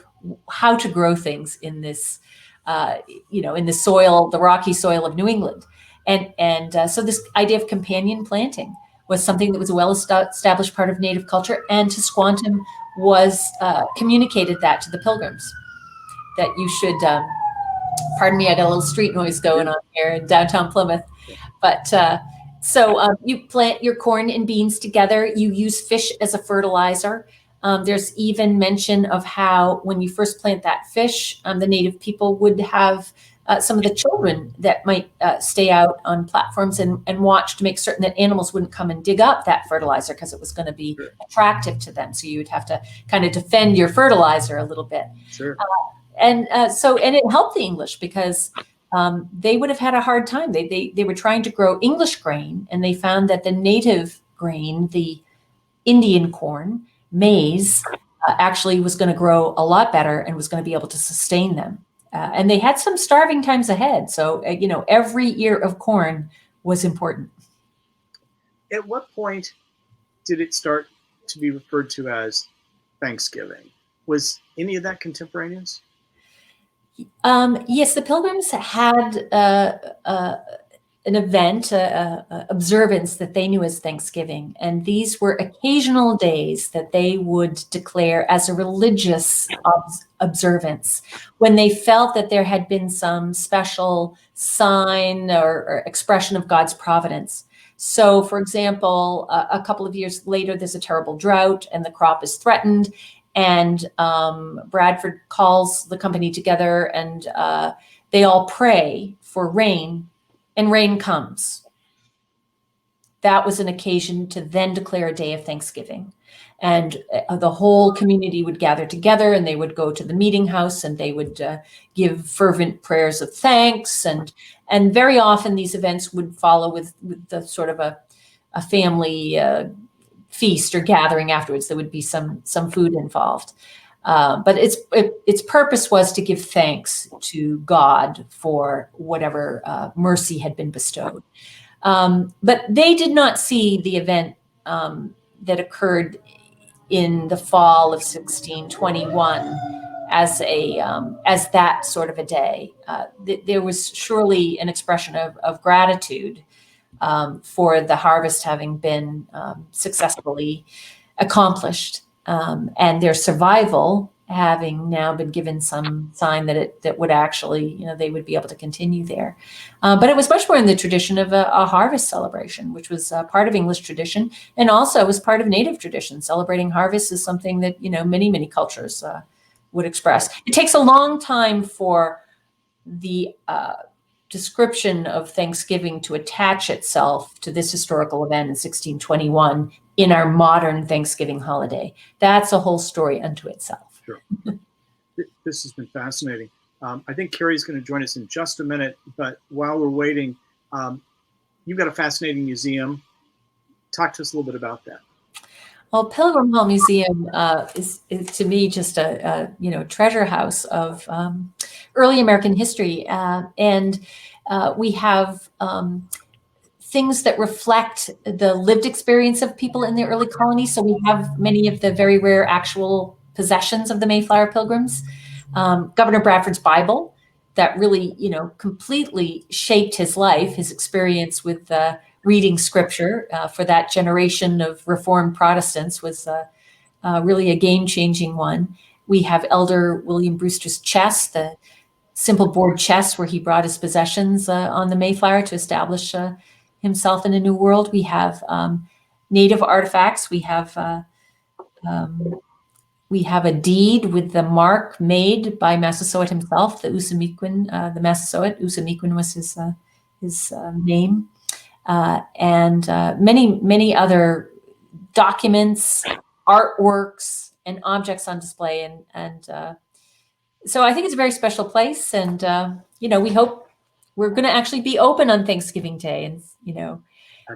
how to grow things in this, in the soil, the rocky soil of New England. And so this idea of companion planting was something that was a well-established part of native culture, and Squantum was communicated that to the Pilgrims, that you should, pardon me, I got a little street noise going on here in downtown Plymouth, but so you plant your corn and beans together, you use fish as a fertilizer. There's even mention of how when you first plant that fish, the native people would have some of the children that might stay out on platforms and watch to make certain that animals wouldn't come and dig up that fertilizer because it was going to be attractive to them. So you would have to kind of defend your fertilizer a little bit. Sure. And it helped the English because they would have had a hard time. They were trying to grow English grain, and they found that the native grain, the Indian corn, maize, actually was going to grow a lot better and was going to be able to sustain them. And they had some starving times ahead. So, every ear of corn was important. At what point did it start to be referred to as Thanksgiving? Was any of that contemporaneous? Yes, the Pilgrims had an event, observance that they knew as Thanksgiving. And these were occasional days that they would declare as a religious observance when they felt that there had been some special sign or expression of God's providence. So, for example, a couple of years later, there's a terrible drought and the crop is threatened. And Bradford calls the company together and they all pray for rain, and rain comes. that was an occasion to then declare a day of Thanksgiving. And the whole community would gather together, and they would go to the meeting house, and they would give fervent prayers of thanks. And very often these events would follow with the sort of a family feast or gathering afterwards. There would be some food involved. But its purpose was to give thanks to God for whatever mercy had been bestowed. But they did not see the event that occurred in the fall of 1621 as that sort of a day. There was surely an expression of gratitude for the harvest having been successfully accomplished, and their survival having now been given some sign that would actually, they would be able to continue there. But it was much more in the tradition of a harvest celebration, which was part of English tradition, and also was part of Native tradition. Celebrating harvest is something that, many, many cultures would express. It takes a long time for the description of Thanksgiving to attach itself to this historical event in 1621 in our modern Thanksgiving holiday. That's a whole story unto itself. Sure. This has been fascinating. I think Carrie's going to join us in just a minute, but while we're waiting, you've got a fascinating museum. Talk to us a little bit about that. Well, Pilgrim Hall Museum is to me just a treasure house of early American history, and we have things that reflect the lived experience of people in the early colonies. So we have many of the very rare actual possessions of the Mayflower Pilgrims. Governor Bradford's Bible, that really, completely shaped his life, his experience with reading scripture for that generation of Reformed Protestants was really a game-changing one. We have Elder William Brewster's chess, the simple board chess where he brought his possessions on the Mayflower to establish himself in a new world. We have native artifacts. We have a deed with the mark made by Massasoit himself, the Usamiquin, the Massasoit. Usamiquin was his name. And many, many other documents, artworks, and objects on display. And so I think it's a very special place. And, we hope we're going to actually be open on Thanksgiving Day. And,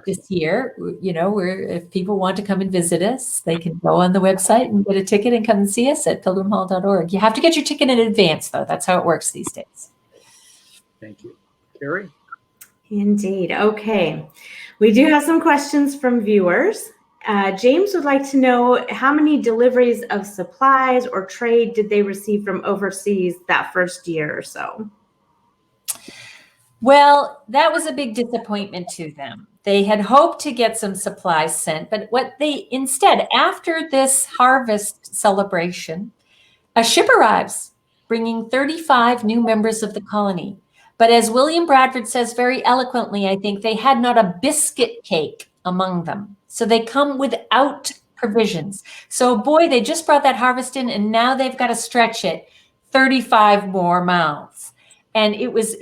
this year, if people want to come and visit us, they can go on the website and get a ticket and come and see us at pilgrimhall.org. You have to get your ticket in advance, though. That's how it works these days. Thank you. Carrie? Indeed. Okay. We do have some questions from viewers. James would like to know how many deliveries of supplies or trade did they receive from overseas that first year or so? Well, that was a big disappointment to them. They had hoped to get some supplies sent, but instead, after this harvest celebration, a ship arrives bringing 35 new members of the colony. But as William Bradford says very eloquently, I think, they had not a biscuit cake among them. So they come without provisions. So boy, they just brought that harvest in, and now they've got to stretch it 35 more mouths. And it was,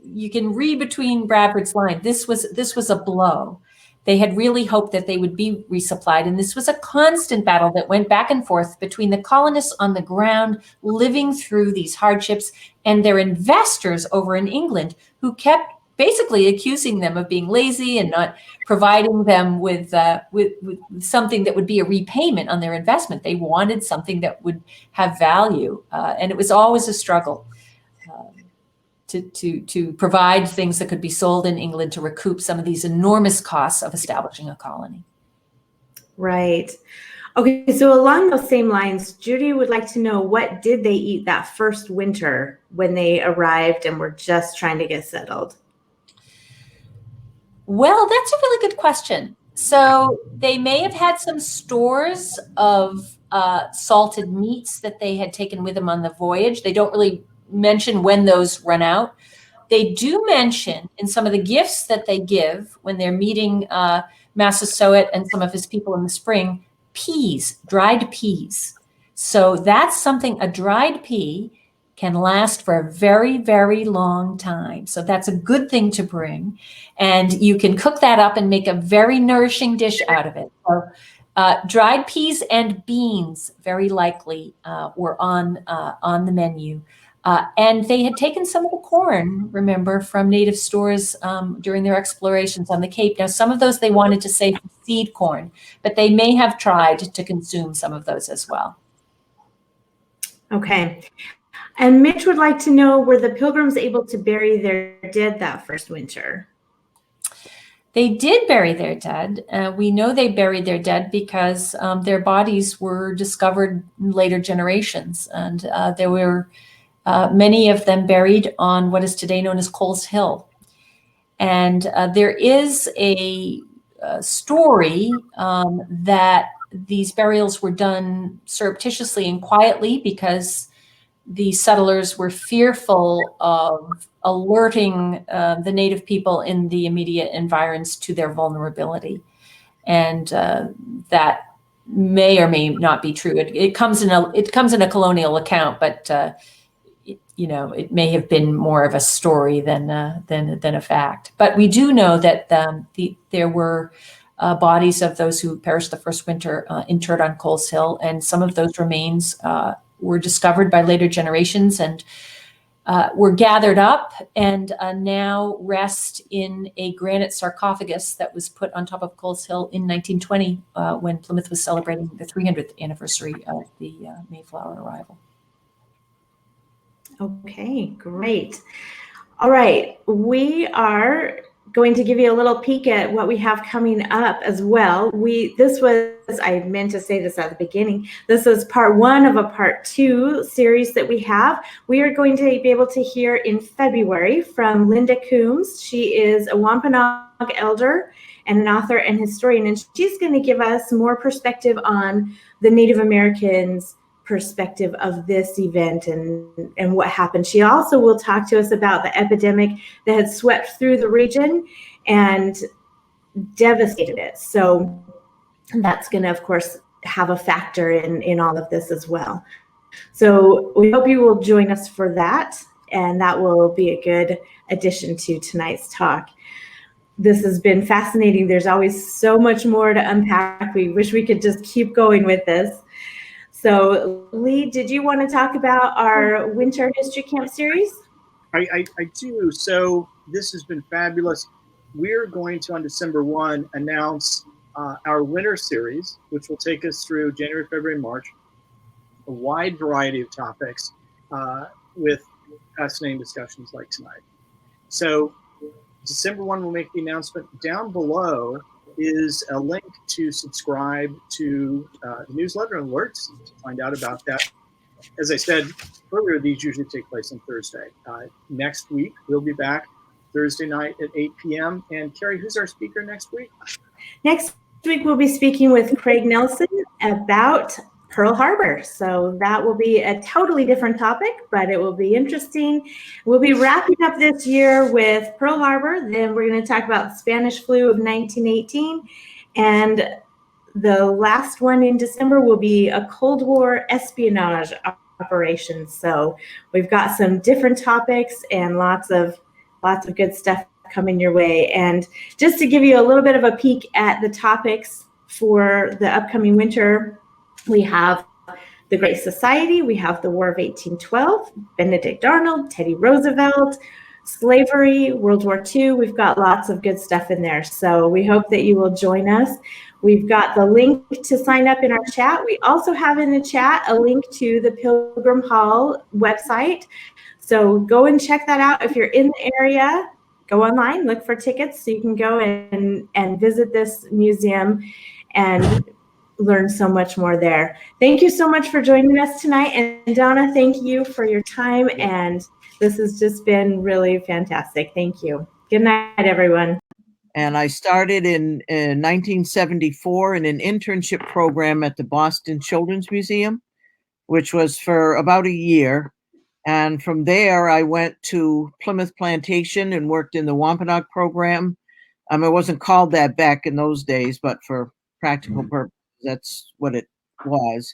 you can read between Bradford's lines. This was a blow. They had really hoped that they would be resupplied. And this was a constant battle that went back and forth between the colonists on the ground living through these hardships and their investors over in England, who kept basically accusing them of being lazy and not providing them with something that would be a repayment on their investment. They wanted something that would have value. And it was always a struggle to provide things that could be sold in England to recoup some of these enormous costs of establishing a colony. Right. Okay, so along those same lines, Judy would like to know, what did they eat that first winter when they arrived and were just trying to get settled? Well, that's a really good question. So they may have had some stores of salted meats that they had taken with them on the voyage. They don't really mention when those run out. They do mention in some of the gifts that they give when they're meeting Massasoit and some of his people in the spring, peas, dried peas. So that's something, a dried pea can last for a very, very long time. So that's a good thing to bring. And you can cook that up and make a very nourishing dish out of it. So, dried peas and beans, very likely, were on the menu. And they had taken some of the corn, remember, from native stores during their explorations on the Cape. Now, some of those they wanted to save for seed corn, but they may have tried to consume some of those as well. Okay. And Mitch would like to know, were the Pilgrims able to bury their dead that first winter? They did bury their dead. We know they buried their dead because their bodies were discovered in later generations. And there were many of them buried on what is today known as Coles Hill. And there is a story that these burials were done surreptitiously and quietly because the settlers were fearful of alerting the native people in the immediate environs to their vulnerability. And that may or may not be true. It comes in a colonial account, but it may have been more of a story than a fact. But we do know that there were bodies of those who perished the first winter interred on Coles Hill, and some of those remains were discovered by later generations and were gathered up and now rest in a granite sarcophagus that was put on top of Coles Hill in 1920 when Plymouth was celebrating the 300th anniversary of the Mayflower arrival. Okay, great. All right, we are going to give you a little peek at what we have coming up as well. I meant to say this at the beginning. This is part 1 of a part 2 series that we have. We are going to be able to hear in February from Linda Coombs. She is a Wampanoag elder and an author and historian, and she's going to give us more perspective on the Native Americans' perspective of this event and what happened. She also will talk to us about the epidemic that had swept through the region and devastated it. So that's going to, of course, have a factor in all of this as well. So we hope you will join us for that, and that will be a good addition to tonight's talk. This has been fascinating. There's always so much more to unpack. We wish we could just keep going with this. So, Lee, did you want to talk about our Winter History Camp series? I do. So this has been fabulous. We're going to, on December 1, announce our winter series, which will take us through January, February, March, a wide variety of topics with fascinating discussions like tonight. So December 1, we'll make the announcement. Down below is a link to subscribe to the newsletter and alerts to find out about that. As I said earlier, these usually take place on Thursday. Next week, we'll be back Thursday night at 8 p.m. And Carrie, who's our speaker next week? Next week, we'll be speaking with Craig Nelson about Pearl Harbor. So that will be a totally different topic, but it will be interesting. We'll be wrapping up this year with Pearl Harbor. Then we're going to talk about the Spanish flu of 1918. And the last one in December will be a Cold War espionage operation. So we've got some different topics and lots of good stuff coming your way. And just to give you a little bit of a peek at the topics for the upcoming winter, we have the Great Society, we have the War of 1812, Benedict Arnold, Teddy Roosevelt, slavery, World War II. We've got lots of good stuff in there. So we hope that you will join us. We've got the link to sign up in our chat. We also have in the chat a link to the Pilgrim Hall website. So go and check that out. If you're in the area, go online, look for tickets so you can go and visit this museum and learn so much more there. Thank you so much for joining us tonight. And Donna, thank you for your time. And this has just been really fantastic. Thank you. Good night, everyone. And I started in 1974 in an internship program at the Boston Children's Museum, which was for about a year. And from there, I went to Plymouth Plantation and worked in the Wampanoag program. It wasn't called that back in those days, but for practical purposes, that's what it was.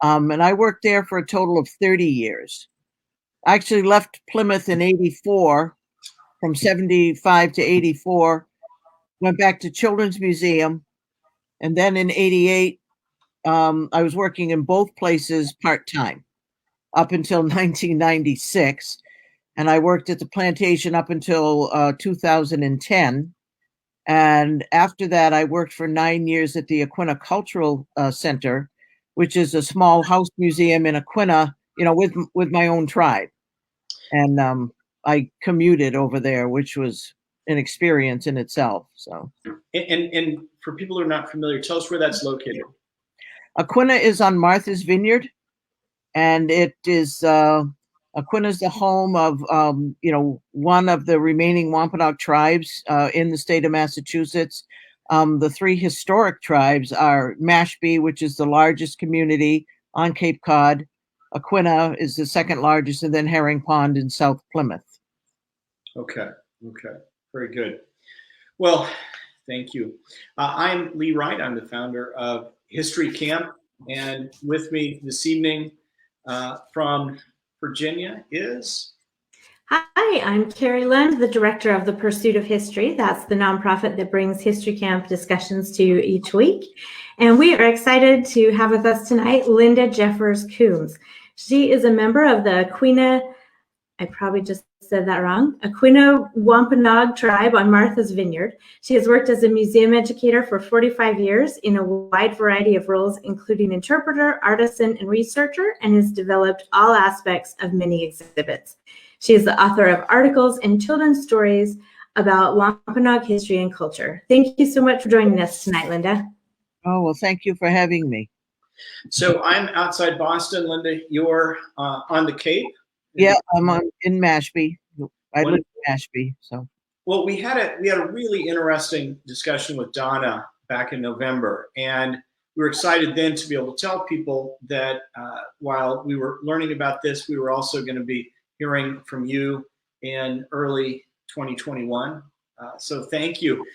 And I worked there for a total of 30 years. I actually left Plymouth in 84, from 75 to 84, went back to Children's Museum. And then in 88, I was working in both places part-time up until 1996. And I worked at the plantation up until 2010. And after that, I worked for 9 years at the Aquinnah Cultural Center, which is a small house museum in Aquinnah, with my own tribe. And I commuted over there, which was an experience in itself. So, and for people who are not familiar, tell us where that's located. Aquinnah is on Martha's Vineyard, and it is Aquinnah is the home of one of the remaining Wampanoag tribes in the state of Massachusetts. The three historic tribes are Mashpee, which is the largest community on Cape Cod. Aquinnah is the second largest, and then Herring Pond in South Plymouth. Okay. Very good. Well, thank you. I'm Lee Wright. I'm the founder of History Camp. And with me this evening from Virginia is... Hi, I'm Carrie Lund, the director of the Pursuit of History. That's the nonprofit that brings History Camp discussions to you each week. And we are excited to have with us tonight Linda Jeffers Coombs. She is a member of the Aquinnah, I probably just said that wrong, Aquinnah Wampanoag tribe on Martha's Vineyard. She has worked as a museum educator for 45 years in a wide variety of roles, including interpreter, artisan, and researcher, and has developed all aspects of many exhibits. She is the author of articles and children's stories about Wampanoag history and culture. Thank you so much for joining us tonight, Linda. Oh, well, thank you for having me. So I'm outside Boston. Linda, you're on the Cape? Yeah, I'm in Mashpee. I live in Mashpee. So, well, we had a really interesting discussion with Donna back in November, and we were excited then to be able to tell people that while we were learning about this, we were also going to be hearing from you in early 2021. So thank you.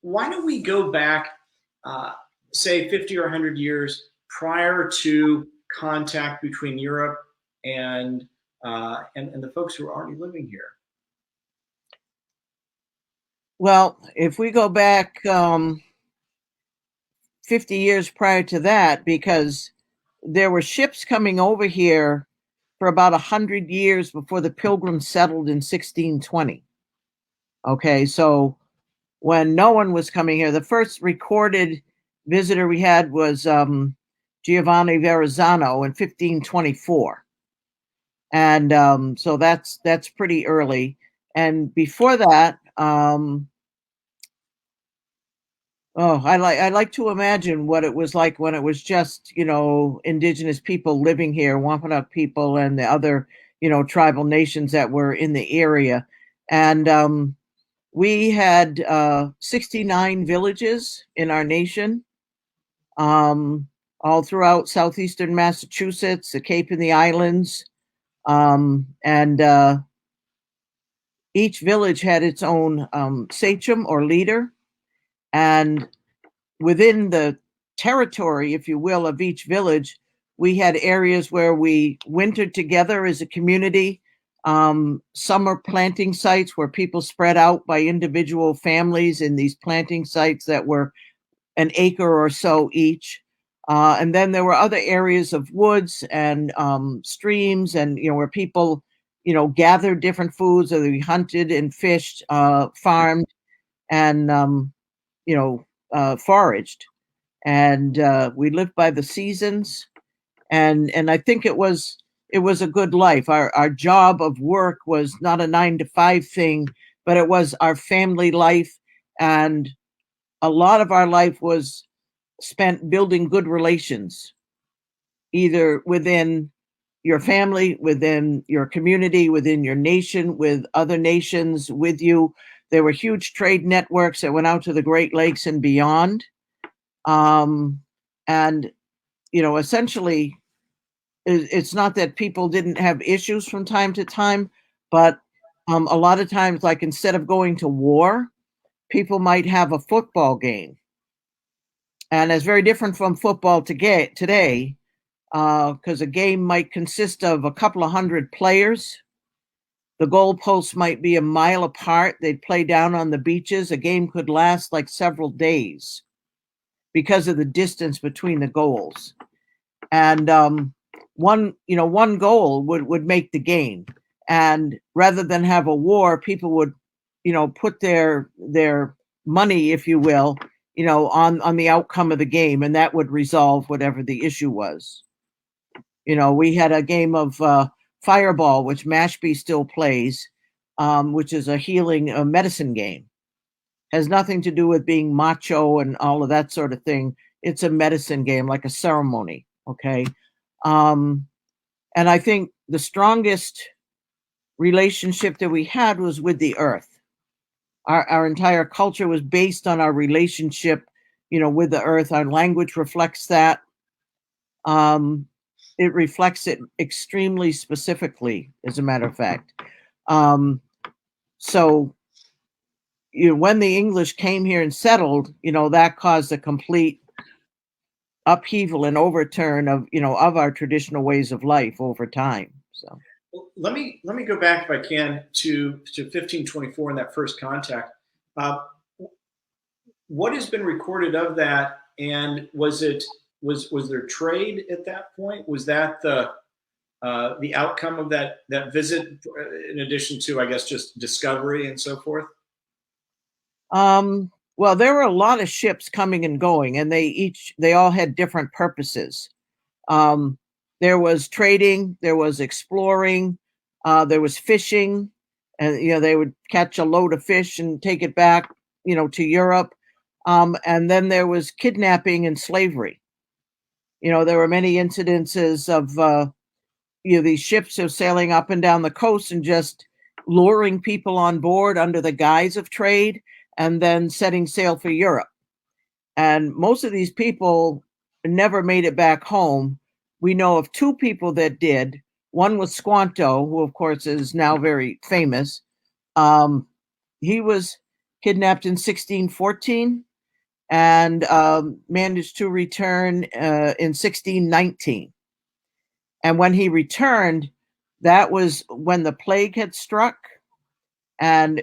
Why don't we go back, say 50 or 100 years prior to contact between Europe and the folks who are already living here? Well, if we go back 50 years prior to that, because there were ships coming over here for about 100 years before the Pilgrim settled in 1620. Okay, so when no one was coming here, the first recorded visitor we had was Giovanni Verrazzano in 1524. And so that's pretty early. And before that, I like to imagine what it was like when it was just, indigenous people living here, Wampanoag people and the other, tribal nations that were in the area. And we had 69 villages in our nation, all throughout southeastern Massachusetts, the Cape and the islands. And each village had its own sachem or leader. And within the territory, if you will, of each village, we had areas where we wintered together as a community, summer planting sites where people spread out by individual families in these planting sites that were an acre or so each. And then there were other areas of woods and streams and, where people, gathered different foods, or they hunted and fished, farmed, and, foraged. And we lived by the seasons. And I think it was a good life. Our job of work was not a 9-to-5 thing, but it was our family life. And a lot of our life was spent building good relations, either within your family, within your community, within your nation, with other nations with you. There were huge trade networks that went out to the Great Lakes and beyond. And, essentially, it's not that people didn't have issues from time to time, but a lot of times, like instead of going to war, people might have a football game. And it's very different from football today. because a game might consist of a couple of hundred players. The goalposts might be a mile apart. They'd play down on the beaches. A game could last like several days because of the distance between the goals. And one goal would make the game. And rather than have a war, people would, put their money, if you will, on the outcome of the game, and that would resolve whatever the issue was. We had a game of Fireball, which Mashpee still plays, which is a healing, medicine game. Has nothing to do with being macho and all of that sort of thing. It's a medicine game, like a ceremony. Okay. And I think the strongest relationship that we had was with the earth. Our entire culture was based on our relationship, with the earth. Our language reflects that. It reflects it extremely specifically, as a matter of fact. So when the English came here and settled, that caused a complete upheaval and overturn of our traditional ways of life over time. So well, let me go back, if I can, to 1524 and that first contact. What has been recorded of that, and was there trade at that point? Was that the outcome of that visit, in addition to, I guess, just discovery and so forth? Well, there were a lot of ships coming and going, and they all had different purposes. There was trading, there was exploring, there was fishing, and they would catch a load of fish and take it back, to Europe. And then there was kidnapping and slavery. There were many incidences of these ships are sailing up and down the coast and just luring people on board under the guise of trade, and then setting sail for Europe. And most of these people never made it back home. We know of two people that did. One was Squanto, who of course is now very famous. He was kidnapped in 1614 and managed to return in 1619. And when he returned, that was when the plague had struck. And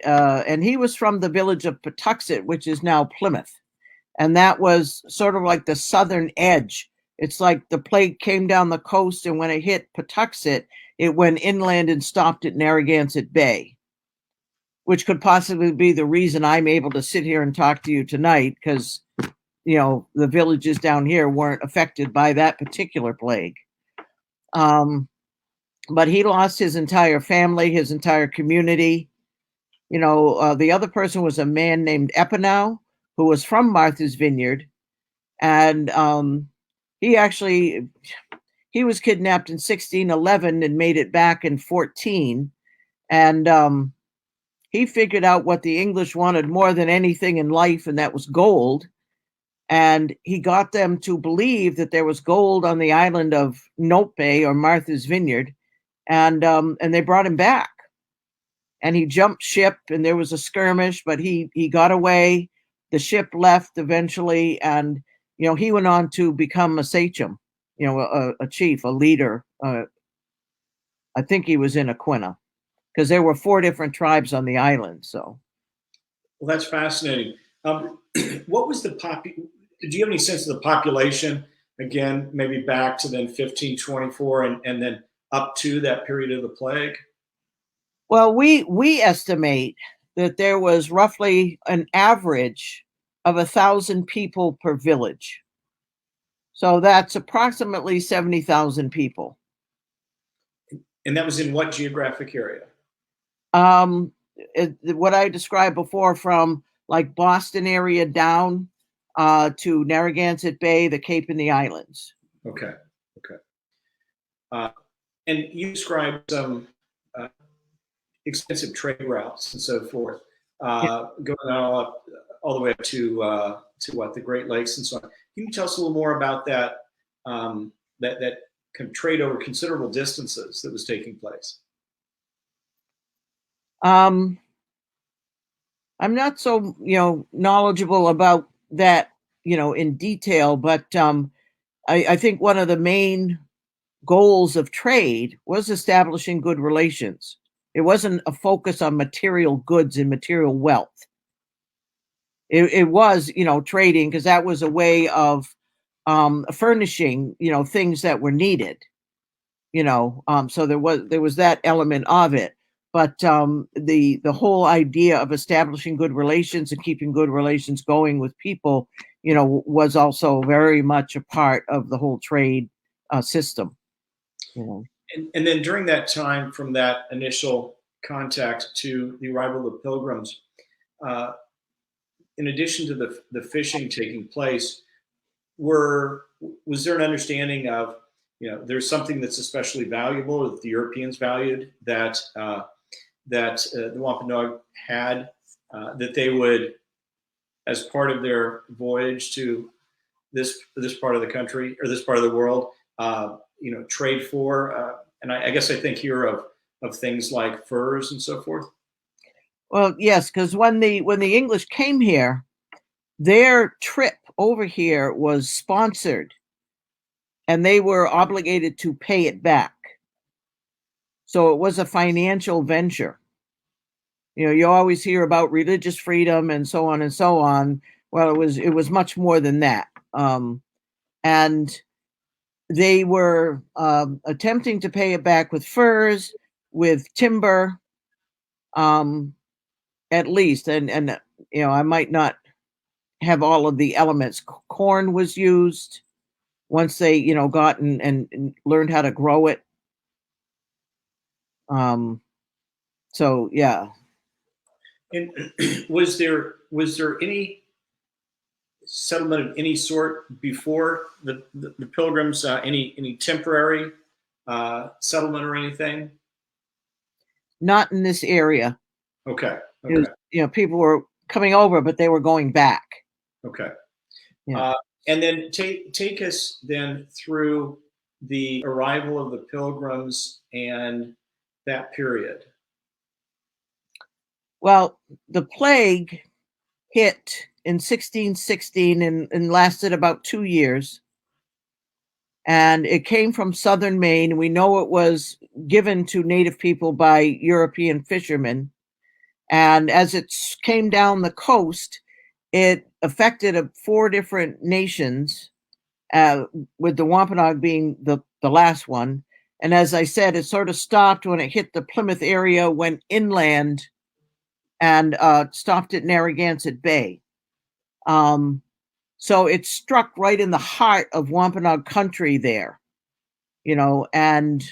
he was from the village of Patuxet, which is now Plymouth. And that was sort of like the southern edge. It's like the plague came down the coast, and when it hit Patuxet, it went inland and stopped at Narragansett Bay, which could possibly be the reason I'm able to sit here and talk to you tonight, because, the villages down here weren't affected by that particular plague. But he lost his entire family, his entire community. The other person was a man named Epinow, who was from Martha's Vineyard. And he was kidnapped in 1611 and made it back in 14. And he figured out what the English wanted more than anything in life, and that was gold. And he got them to believe that there was gold on the island of Nope or Martha's Vineyard. And they brought him back. And he jumped ship, and there was a skirmish, but he got away. The ship left eventually, and he went on to become a sachem, a chief, a leader. I think he was in Aquina, because there were 4 different tribes on the island. So, well, that's fascinating. What was do you have any sense of the population? Again, maybe back to then 1524, and then up to that period of the plague. Well, we estimate that there was roughly an average of 1,000 people per village. So that's approximately 70,000 people. And that was in what geographic area? What I described before, from like Boston area down to Narragansett Bay, the Cape and the islands. Okay. And you described some extensive trade routes and so forth, going all the way up to the Great Lakes and so on. Can you tell us a little more about that that kind of trade over considerable distances that was taking place? I'm not so knowledgeable about that in detail, but I think one of the main goals of trade was establishing good relations. It wasn't a focus on material goods and material wealth. It was, trading, because that was a way of furnishing, things that were needed. So there was that element of it. But the whole idea of establishing good relations and keeping good relations going with people, was also very much a part of the whole trade system. And then during that time, from that initial contact to the arrival of the Pilgrims, in addition to the fishing taking place, was there an understanding of, there's something that's especially valuable that the Europeans valued that the Wampanoag had, that they would, as part of their voyage to this part of the country or this part of the world, trade for? And I guess I think here of things like furs and so forth. Well, yes, because when the English came here, their trip over here was sponsored, and they were obligated to pay it back. So it was a financial venture. You always hear about religious freedom and so on and so on. Well, it was much more than that. And they were attempting to pay it back with furs, with timber, at least. And I might not have all of the elements. Corn was used once they, got and learned how to grow it. So yeah. And was there any settlement of any sort before the Pilgrims? Any temporary settlement or anything? Not in this area. Okay. Was, people were coming over, but they were going back. Okay. Yeah. And then take us then through the arrival of the Pilgrims and that period. Well, the plague hit in 1616 and lasted about 2 years. And it came from southern Maine. We know it was given to native people by European fishermen. And as it came down the coast, it affected 4 different nations, with the Wampanoag being the last one. And as I said, it sort of stopped when it hit the Plymouth area, went inland, and stopped at Narragansett Bay. So it struck right in the heart of Wampanoag country there, and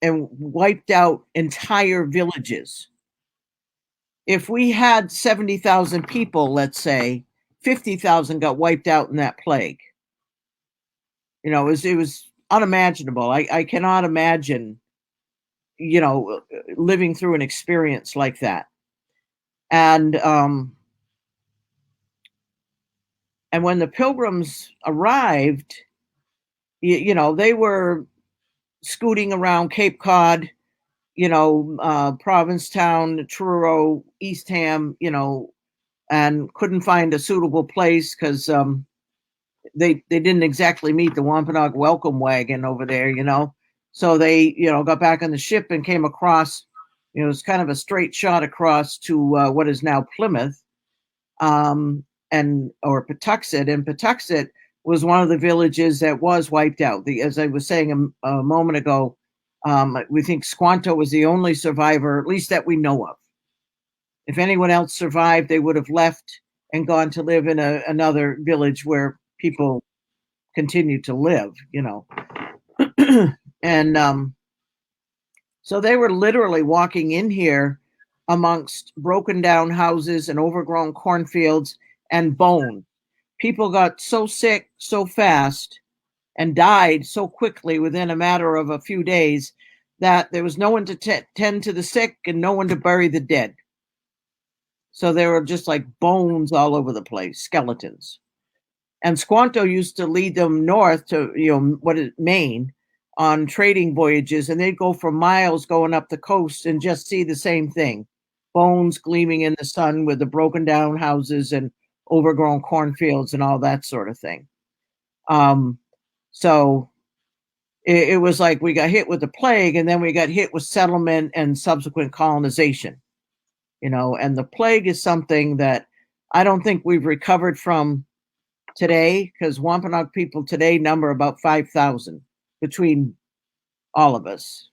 wiped out entire villages. If we had 70,000 people, let's say, 50,000 got wiped out in that plague. It was unimaginable. I cannot imagine, living through an experience like that. And when the Pilgrims arrived, they were scooting around Cape Cod, Provincetown, Truro, Eastham, and couldn't find a suitable place because they didn't exactly meet the Wampanoag welcome wagon over there, So they, got back on the ship and came across, it was kind of a straight shot across to what is now Plymouth, or Patuxet. And Patuxet was one of the villages that was wiped out. As I was saying a moment ago, we think Squanto was the only survivor, at least that we know of. If anyone else survived, they would have left and gone to live in another village where people continued to live, And so they were literally walking in here amongst broken down houses and overgrown cornfields and bone. People got so sick so fast and died so quickly within a matter of a few days that there was no one to tend to the sick and no one to bury the dead. So there were just like bones all over the place, skeletons. And Squanto used to lead them north to, Maine on trading voyages, and they'd go for miles going up the coast and just see the same thing. Bones gleaming in the sun with the broken down houses and overgrown cornfields and all that sort of thing. So it was like we got hit with the plague, and then we got hit with settlement and subsequent colonization. And the plague is something that I don't think we've recovered from today, because Wampanoag people today number about 5,000 between all of us.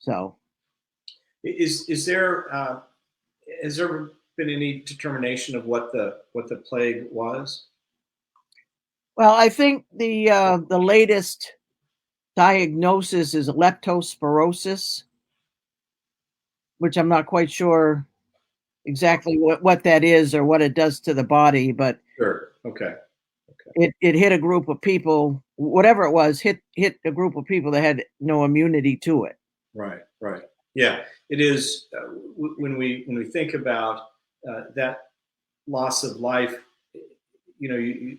So is there has there been any determination of what the plague was? well, I think the latest diagnosis is leptospirosis, which I'm not quite sure exactly what that is or what it does to the body, but Sure. Okay. it hit a group of people, whatever it was, hit a group of people that had no immunity to it. Right. Yeah, it is. When we think about that loss of life, the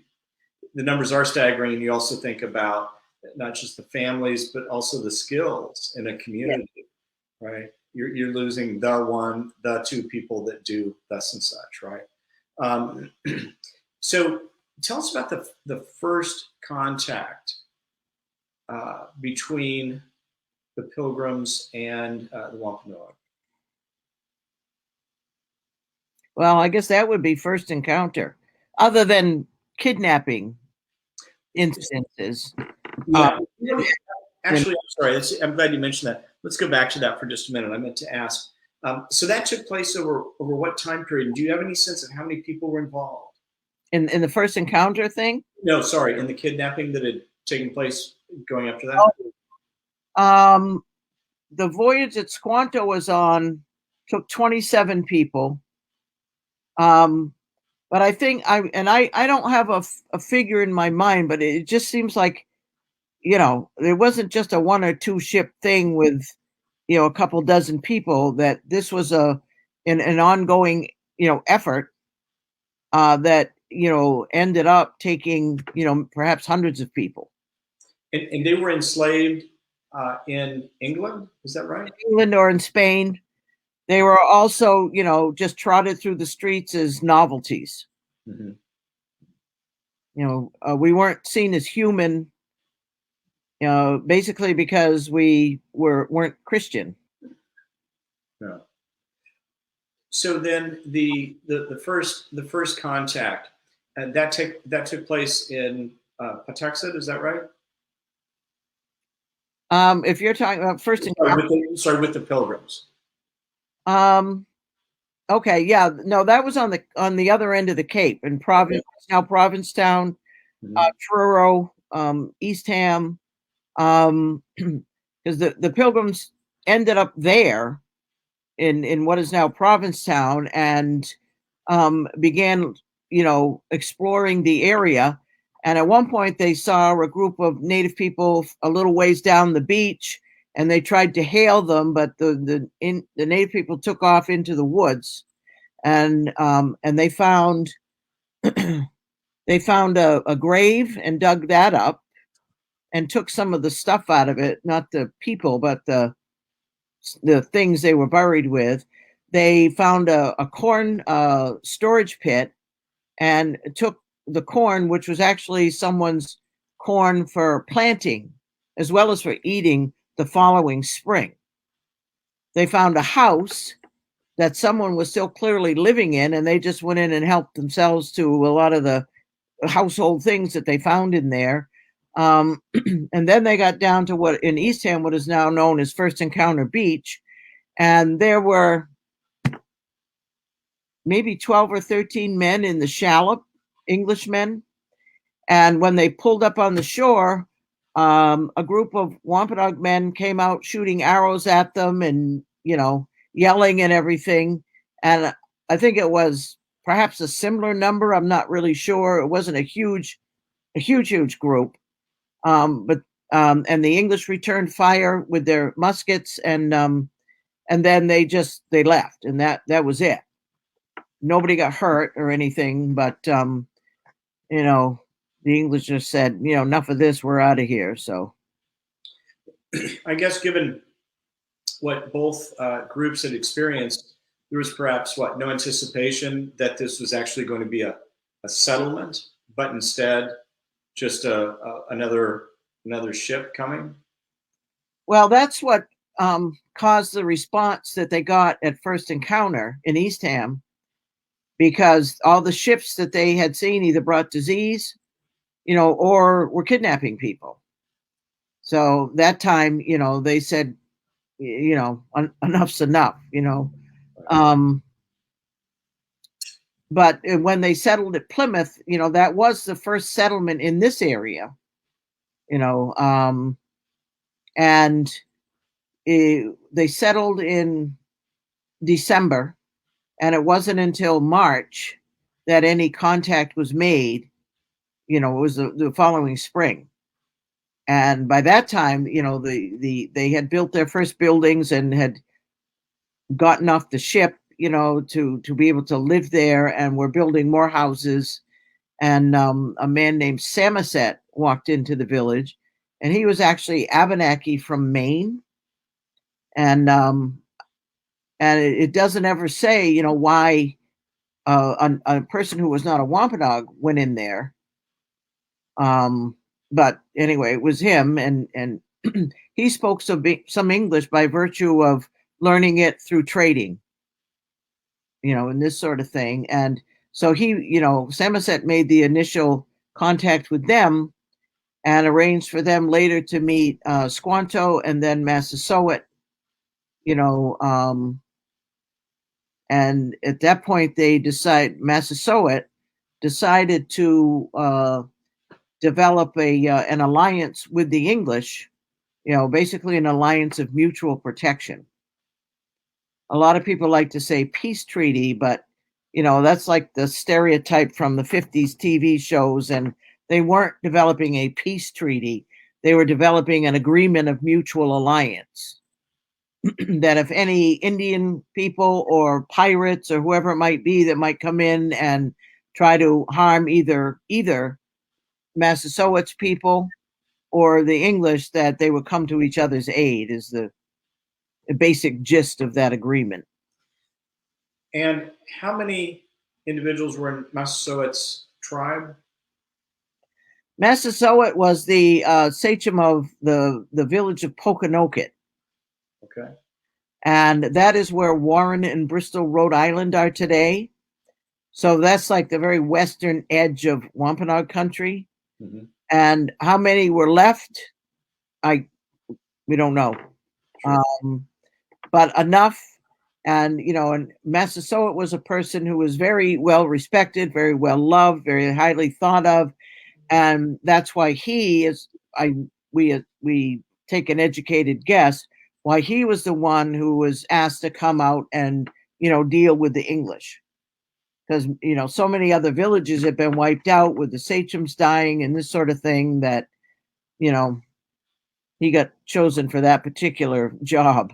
numbers are staggering. You also think about not just the families, but also the skills in a community, yeah. Right? You're losing the two people that do thus and such, right? So tell us about the first contact between the Pilgrims and the Wampanoag. Well, I guess that would be first encounter, other than kidnapping instances. Yeah. Actually, I'm sorry. I'm glad you mentioned that. Let's go back to that for just a minute. I meant to ask. So that took place over what time period? Do you have any sense of how many people were involved? In the first encounter thing? No, sorry. In the kidnapping that had taken place going after that? The voyage that Squanto was on took 27 people. But I think I don't have a figure in my mind, but it just seems like, there wasn't just a one or two ship thing with, a couple dozen people, that this was an ongoing, effort that, ended up taking, perhaps hundreds of people. And they were enslaved in England, is that right? England or in Spain. They were also, just trotted through the streets as novelties. Mm-hmm. We weren't seen as human, basically because we weren't Christian. No. So then the first contact, and that took place in Patuxent, is that right? If you're talking about first with the Pilgrims. Okay, yeah, no, that was on the other end of the Cape in Providence, now Provincetown, Mm-hmm. Truro, Eastham, because the Pilgrims ended up there in what is now Provincetown, and began, exploring the area. And at one point they saw a group of native people a little ways down the beach, and they tried to hail them, but the native people took off into the woods, and they found a grave and dug that up and took some of the stuff out of it, not the people, but the things they were buried with. They found a corn storage pit and took the corn, which was actually someone's corn for planting as well as for eating the following spring. They found a house that someone was still clearly living in, and they just went in and helped themselves to a lot of the household things that they found in there. And then they got down to what in Eastham, what is now known as First Encounter Beach. And there were maybe 12 or 13 men in the shallop, Englishmen. And when they pulled up on the shore, a group of Wampanoag men came out shooting arrows at them and, yelling and everything. And I think it was perhaps a similar number. I'm not really sure. It wasn't a huge group. And the English returned fire with their muskets, and then they left, and that was it. Nobody got hurt or anything, but the English just said, enough of this, we're out of here. So I guess given what both groups had experienced, there was perhaps no anticipation that this was actually going to be a settlement, but instead just another another ship coming? Well, that's what caused the response that they got at first encounter in Eastham, because all the ships that they had seen either brought disease, or were kidnapping people. So that time, they said, enough's enough, But when they settled at Plymouth, that was the first settlement in this area, and they settled in December, and it wasn't until March that any contact was made. It was the following spring. And by that time, they had built their first buildings and had gotten off the ship, to be able to live there, and were building more houses. And a man named Samoset walked into the village, and he was actually Abenaki from Maine. And it doesn't ever say, why a person who was not a Wampanoag went in there. But anyway, it was him, and he spoke some English by virtue of learning it through trading, and this sort of thing. And so he, Samoset made the initial contact with them and arranged for them later to meet Squanto and then Massasoit, and at that point Massasoit decided to develop an alliance with the English, basically an alliance of mutual protection. A lot of people like to say peace treaty, but that's like the stereotype from the 50s TV shows, and they weren't developing a peace treaty. They were developing an agreement of mutual alliance that if any Indian people or pirates or whoever it might be that might come in and try to harm either Massasoit's people or the English, that they would come to each other's aid, is the basic gist of that agreement. And how many individuals were in Massasoit's tribe? Massasoit was the sachem of the village of Poconoket. Okay. And that is where Warren and Bristol, Rhode Island are today. So that's like the very western edge of Wampanoag country. Mm-hmm. And how many were left, we don't know. Sure. But enough. And, and Massasoit was a person who was very well respected, very well loved, very highly thought of. And that's why we take an educated guess, why he was the one who was asked to come out and, deal with the English. Because, so many other villages had been wiped out with the sachems dying and this sort of thing, that, he got chosen for that particular job,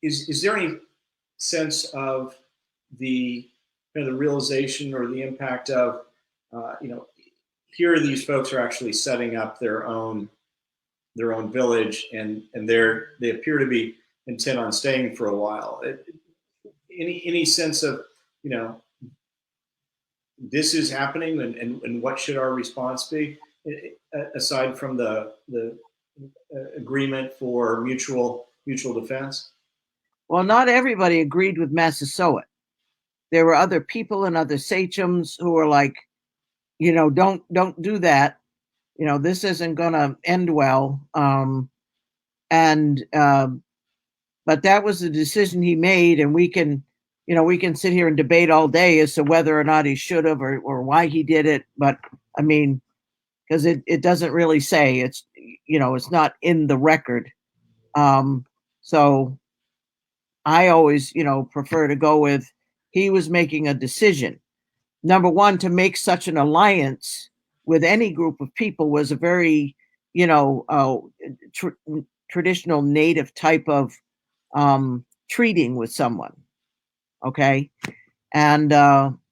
Is there any sense of the realization or the impact of, here these folks are actually setting up their own village, and they appear to be intent on staying for a while. Any sense of, this is happening, and what should our response be, aside from the agreement for mutual defense? Well, not everybody agreed with Massasoit. There were other people and other sachems who were like, don't do that. This isn't going to end well. But that was the decision he made, and we can sit here and debate all day as to whether or not he should have or why he did it. But I mean, because it doesn't really say, it's not in the record. So I always, prefer to go with, he was making a decision. Number one, to make such an alliance with any group of people was a very, traditional native type of treating with someone. Okay. And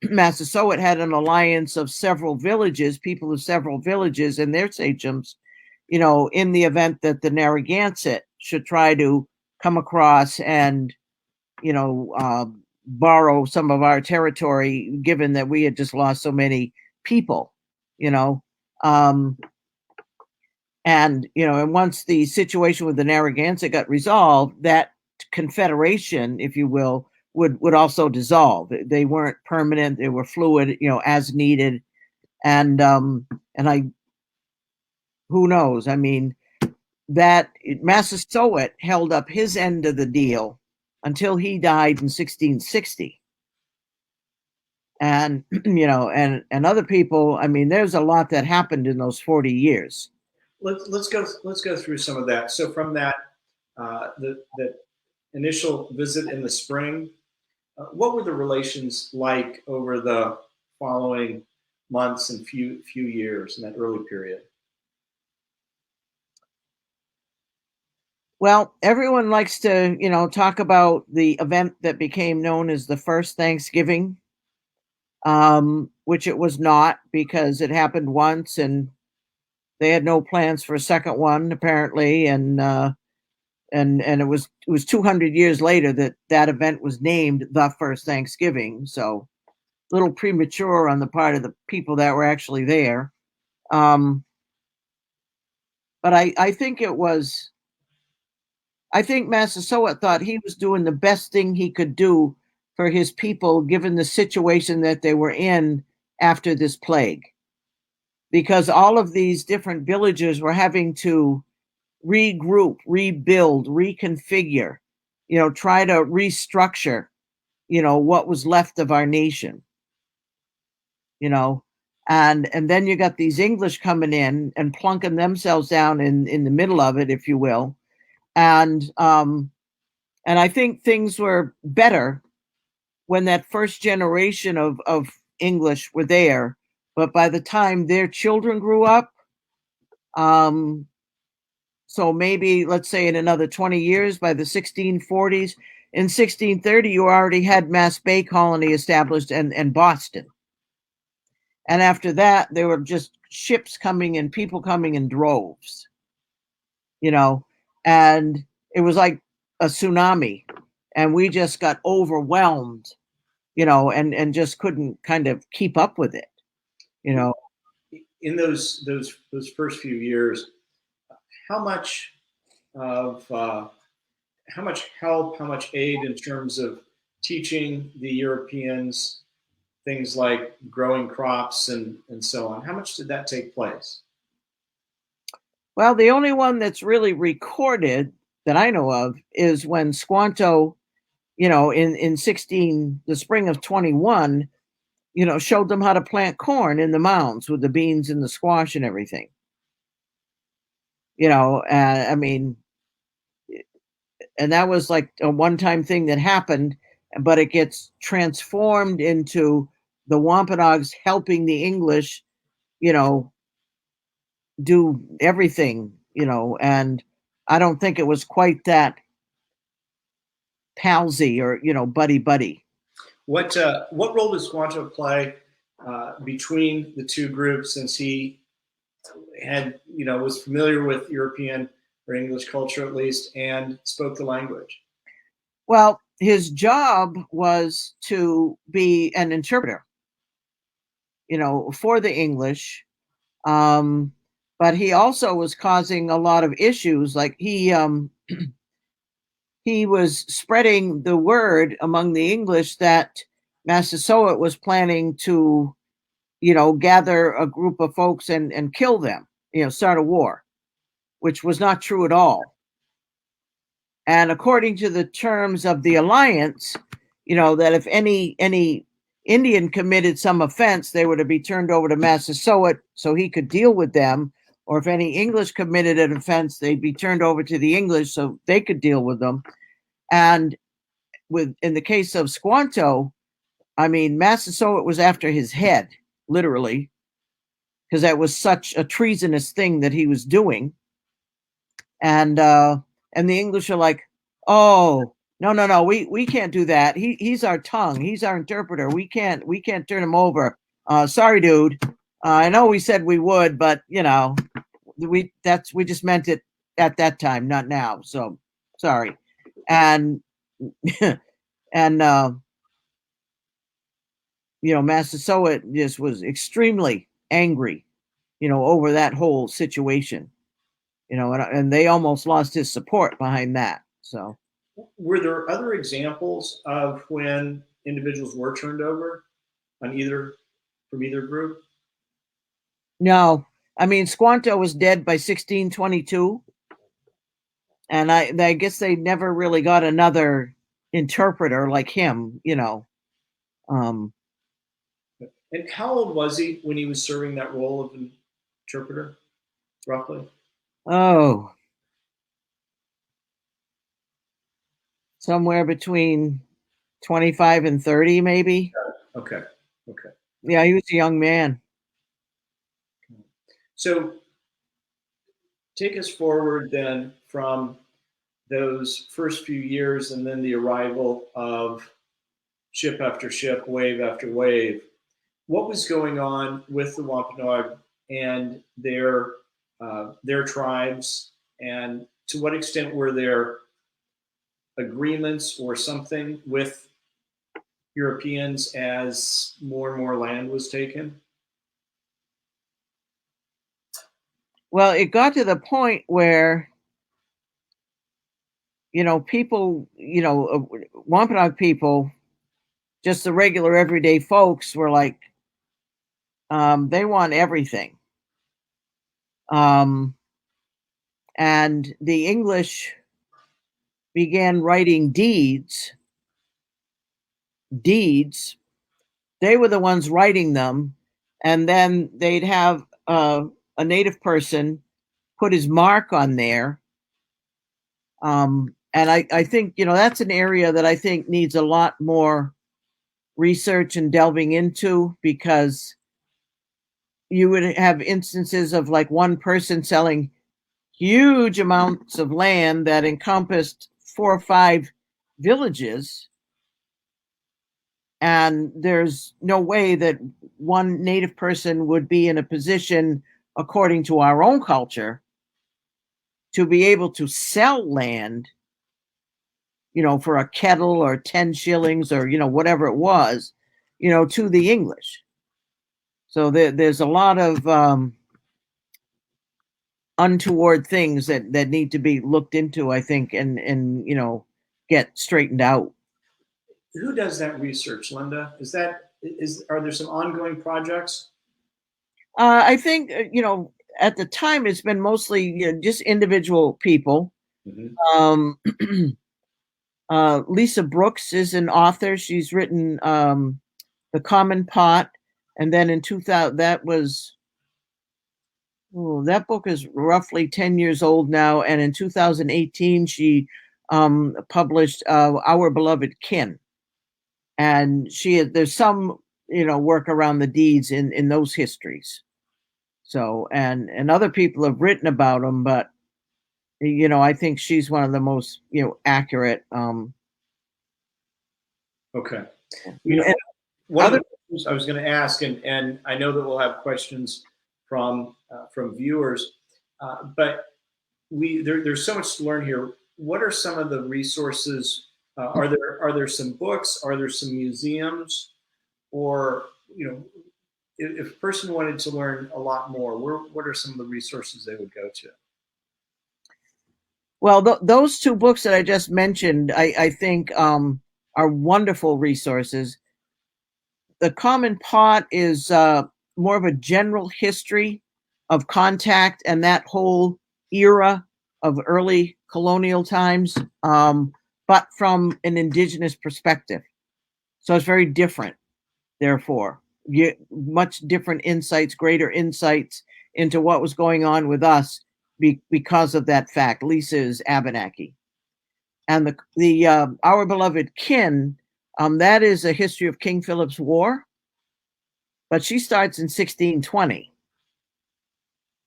Massasoit had an alliance of several villages, people of several villages and their sachems, in the event that the Narragansett should try to come across and, borrow some of our territory, given that we had just lost so many people, And, and once the situation with the Narragansett got resolved, that confederation, if you will, would also dissolve. They weren't permanent. They were fluid, as needed. And who knows? I mean, that Massasoit held up his end of the deal until he died in 1660. And, and other people, I mean, there's a lot that happened in those 40 years. Let's go through some of that. So from that, the initial visit in the spring, what were the relations like over the following months and few years in that early period? Well, everyone likes to, talk about the event that became known as the First Thanksgiving, which it was not, because it happened once and they had no plans for a second one, apparently, and it was 200 years later that event was named the First Thanksgiving. So a little premature on the part of the people that were actually there. But I think I think Massasoit thought he was doing the best thing he could do for his people, given the situation that they were in after this plague. Because all of these different villages were having to regroup, rebuild, reconfigure, try to restructure, what was left of our nation, and then you got these English coming in and plunking themselves down in the middle of it, if you will. And I think things were better when that first generation of English were there. But by the time their children grew up, so maybe, let's say, in another 20 years, by the 1640s, in 1630, you already had Mass Bay Colony established and Boston. And after that, there were just ships coming and people coming in droves, and it was like a tsunami. And we just got overwhelmed, and just couldn't kind of keep up with it, In those first few years, how much help, how much aid in terms of teaching the Europeans things like growing crops and so on, how much did that take place? Well, the only one that's really recorded that I know of is when Squanto, in the spring of 21, showed them how to plant corn in the mounds with the beans and the squash and everything. I mean, and that was like a one-time thing that happened, but it gets transformed into the Wampanoags helping the English, do everything, and I don't think it was quite that palsy or, buddy. What role does Squanto play between the two groups, since he had, was familiar with European or English culture at least, and spoke the language? Well, his job was to be an interpreter, for the English. But he also was causing a lot of issues. Like he was spreading the word among the English that Massasoit was planning to, gather a group of folks and kill them, start a war, which was not true at all. And according to the terms of the alliance, that if any Indian committed some offense, they were to be turned over to Massasoit so he could deal with them. Or if any English committed an offense, they'd be turned over to the English so they could deal with them. And in the case of Squanto, I mean, Massasoit was after his head, literally, because that was such a treasonous thing that he was doing. And the English are like, oh, no, we can't do that. He's our tongue. He's our interpreter. We can't turn him over. Sorry, dude. I know we said we would, but we just meant it at that time, not now. So sorry. And Massasoit just was extremely angry, over that whole situation. and they almost lost his support behind that. So, were there other examples of when individuals were turned over from either group? no, I mean, Squanto was dead by 1622. And I guess they never really got another interpreter like him, Um, And how old was he when he was serving that role of interpreter, roughly? oh, somewhere between 25 and 30, maybe. Okay. Okay. Yeah, he was a young man. So take us forward then from those first few years and then the arrival of ship after ship, wave after wave. What was going on with the Wampanoag and their tribes, and to what extent were there agreements or something with Europeans as more and more land was taken? Well, it got to the point where, people, Wampanoag people, just the regular everyday folks were like, they want everything. And the English began writing deeds. They were the ones writing them, and then they'd have a native person put his mark on there. And I think, that's an area that I think needs a lot more research and delving into, because you would have instances of like one person selling huge amounts of land that encompassed 4 or 5 villages. And there's no way that one native person would be in a position, according to our own culture, to be able to sell land, for a kettle or 10 shillings or, whatever it was, to the English. So there's a lot of untoward things that need to be looked into, I think, and get straightened out. Who does that research, Linda? Are there some ongoing projects? I think, at the time it's been mostly just individual people. Mm-hmm. Lisa Brooks is an author. She's written The Common Pot, and then in 2000, that book is roughly 10 years old now, and in 2018 she published Our Beloved Kin, and there's some work around the deeds in those histories. So and other people have written about them, but I think she's one of the most accurate. Okay. And One of the questions I was going to ask, and I know that we'll have questions from viewers, but there's so much to learn here. What are some of the resources? Are there some books? Are there some museums? Or if a person wanted to learn a lot more, what are some of the resources they would go to? Well, those 2 books that I just mentioned, I think are wonderful resources. The Common Pot is more of a general history of contact and that whole era of early colonial times, but from an indigenous perspective. So it's very different, therefore. You get much different insights, greater insights into what was going on with us because of that fact. Lisa is Abenaki. And the Our Beloved Kin, that is a history of King Phillips War, but she starts in 1620.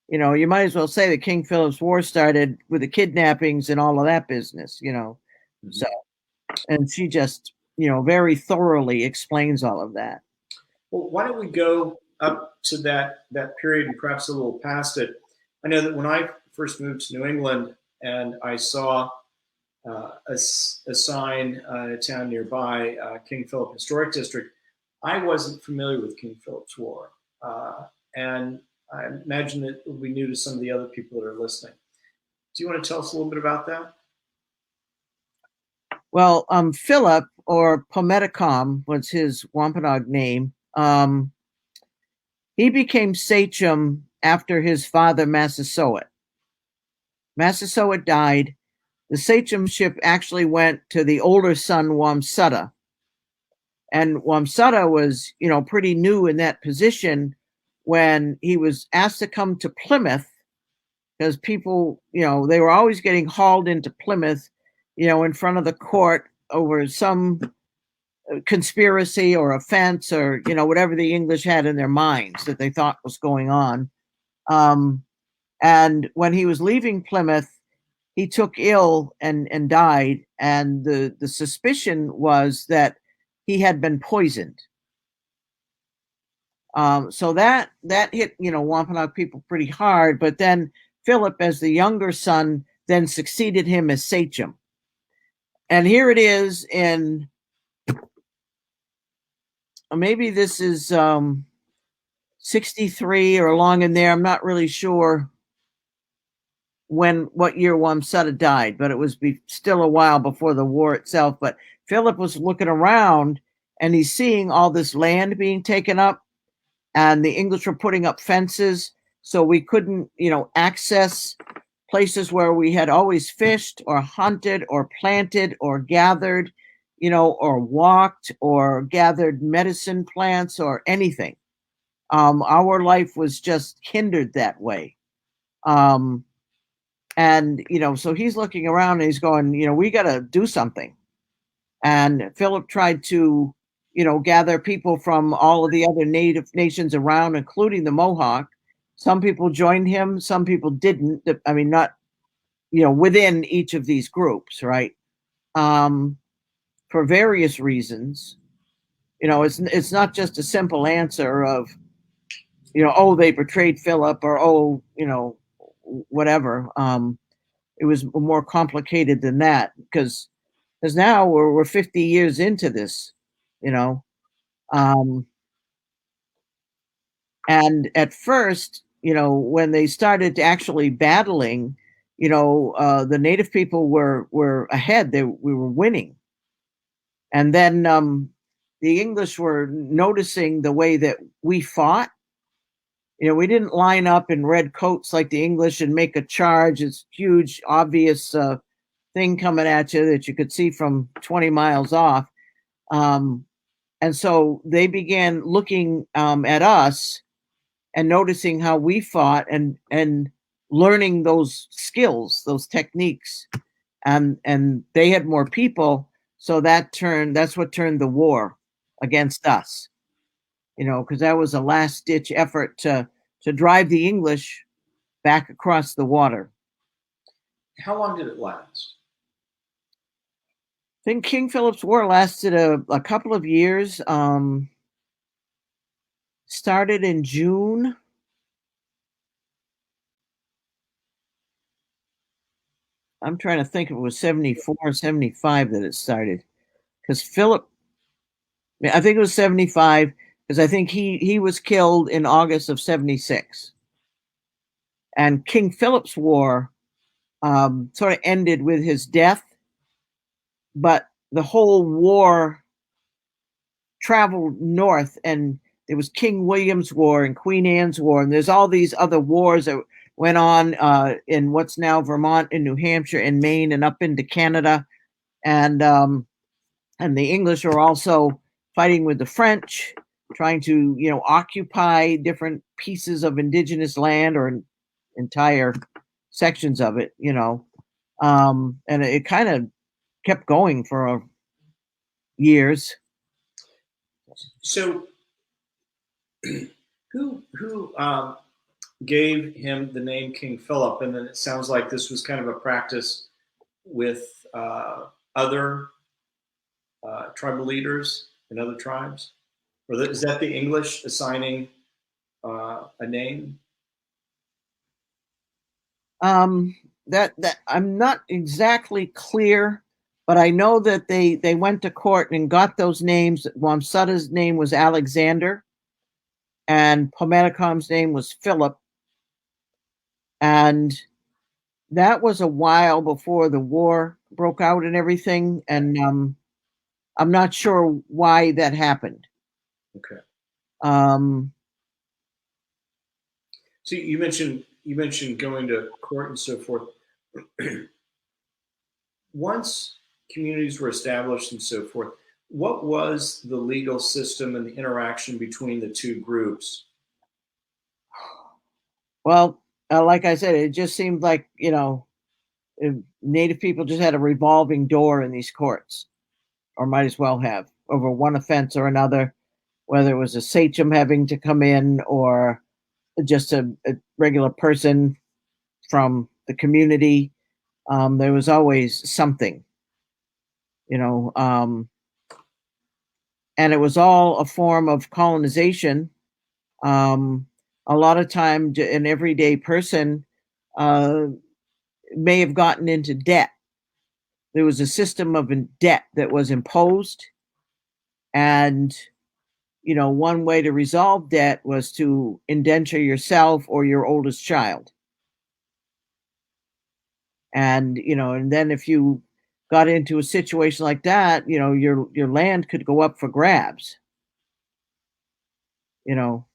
You might as well say that King Philip's War started with the kidnappings and all of that business, Mm-hmm. So, and she just, very thoroughly explains all of that. Well, why don't we go up to that period and perhaps a little past it? I know that when I first moved to New England and I saw a sign in a town nearby, King Philip Historic District, I wasn't familiar with King Philip's War. And I imagine it will be new to some of the other people that are listening. Do you want to tell us a little bit about that? Well, Philip, or Pometacom was his Wampanoag name. He became sachem after his father Massasoit. Massasoit died. The sachemship actually went to the older son Wamsutta. And Wamsutta was, pretty new in that position when he was asked to come to Plymouth, because people, they were always getting hauled into Plymouth, in front of the court over some conspiracy or offense, or, whatever the English had in their minds that they thought was going on. And when he was leaving Plymouth, he took ill and died. And the suspicion was that he had been poisoned. So that hit, Wampanoag people pretty hard. But then Philip, as the younger son, then succeeded him as sachem. And here it is in, maybe this is 63 or along in there. I'm not really sure what year Wamsutta died, but it was still a while before the war itself. But Philip was looking around and he's seeing all this land being taken up, and the English were putting up fences so we couldn't, access places where we had always fished or hunted or planted or gathered, or walked or gathered medicine plants or anything. Our life was just hindered that way. And, so he's looking around and he's going, we got to do something. And Philip tried to, gather people from all of the other native nations around, including the Mohawk. Some people joined him, some people didn't. I mean, not, within each of these groups, right? For various reasons. It's not just a simple answer of, oh, they betrayed Philip, or, whatever. It was more complicated than that, because now we're 50 years into this, and at first, when they started actually battling, the native people were ahead. We were winning, and then the English were noticing the way that we fought. We didn't line up in red coats like the English and make a charge. It's huge, obvious thing coming at you that you could see from 20 miles off. And so they began looking at us and noticing how we fought, and learning those skills, those techniques. And they had more people. So that's what turned the war against us. Because that was a last ditch effort to drive the English back across the water. How long did it last? I think King Philip's War lasted a couple of years. Started in June. I'm trying to think if it was 74 or 75 that it started. Because I think it was 75, because I think he was killed in August of 76. And King Philip's War sort of ended with his death, but the whole war traveled north, and there was King William's War and Queen Anne's War, and there's all these other wars that went on in what's now Vermont and New Hampshire and Maine and up into Canada. And the English are also fighting with the French, trying to, occupy different pieces of indigenous land or entire sections of it, and it kind of kept going for years. So who gave him the name King Philip? And then it sounds like this was kind of a practice with other tribal leaders in other tribes, or is that the English assigning a name? That I'm not exactly clear, but I know that they went to court and got those names. Wamsutta's name was Alexander, and Pometacom's name was Philip. And that was a while before the war broke out and everything, and I'm not sure why that happened. Okay. Um, So you mentioned going to court and so forth. Once communities were established and so forth, what was the legal system and the interaction between the two groups? well, like I said, it just seemed like, Native people just had a revolving door in these courts, or might as well have, over one offense or another, whether it was a sachem having to come in or just a regular person from the community. There was always something, and it was all a form of colonization. A lot of time, an everyday person uh, may have gotten into debt. There was a system of debt that was imposed, and one way to resolve debt was to indenture yourself or your oldest child. And then if you got into a situation like that, your land could go up for grabs.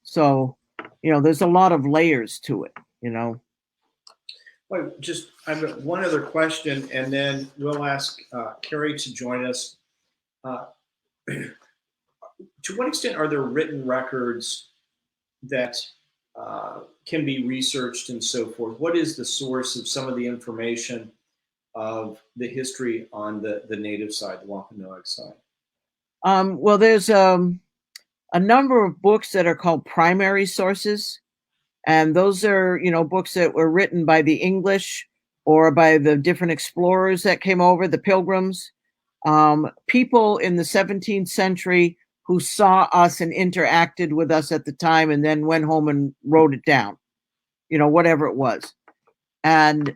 So there's a lot of layers to it. Well, I've got one other question, and then we'll ask Carrie to join us. To what extent are there written records that can be researched and so forth? What is the source of some of the information of the history on the native side, the Wampanoag side? Well, there's a number of books that are called primary sources, and those are books that were written by the English or by the different explorers that came over, the Pilgrims, people in the 17th century who saw us and interacted with us at the time and then went home and wrote it down, whatever it was. And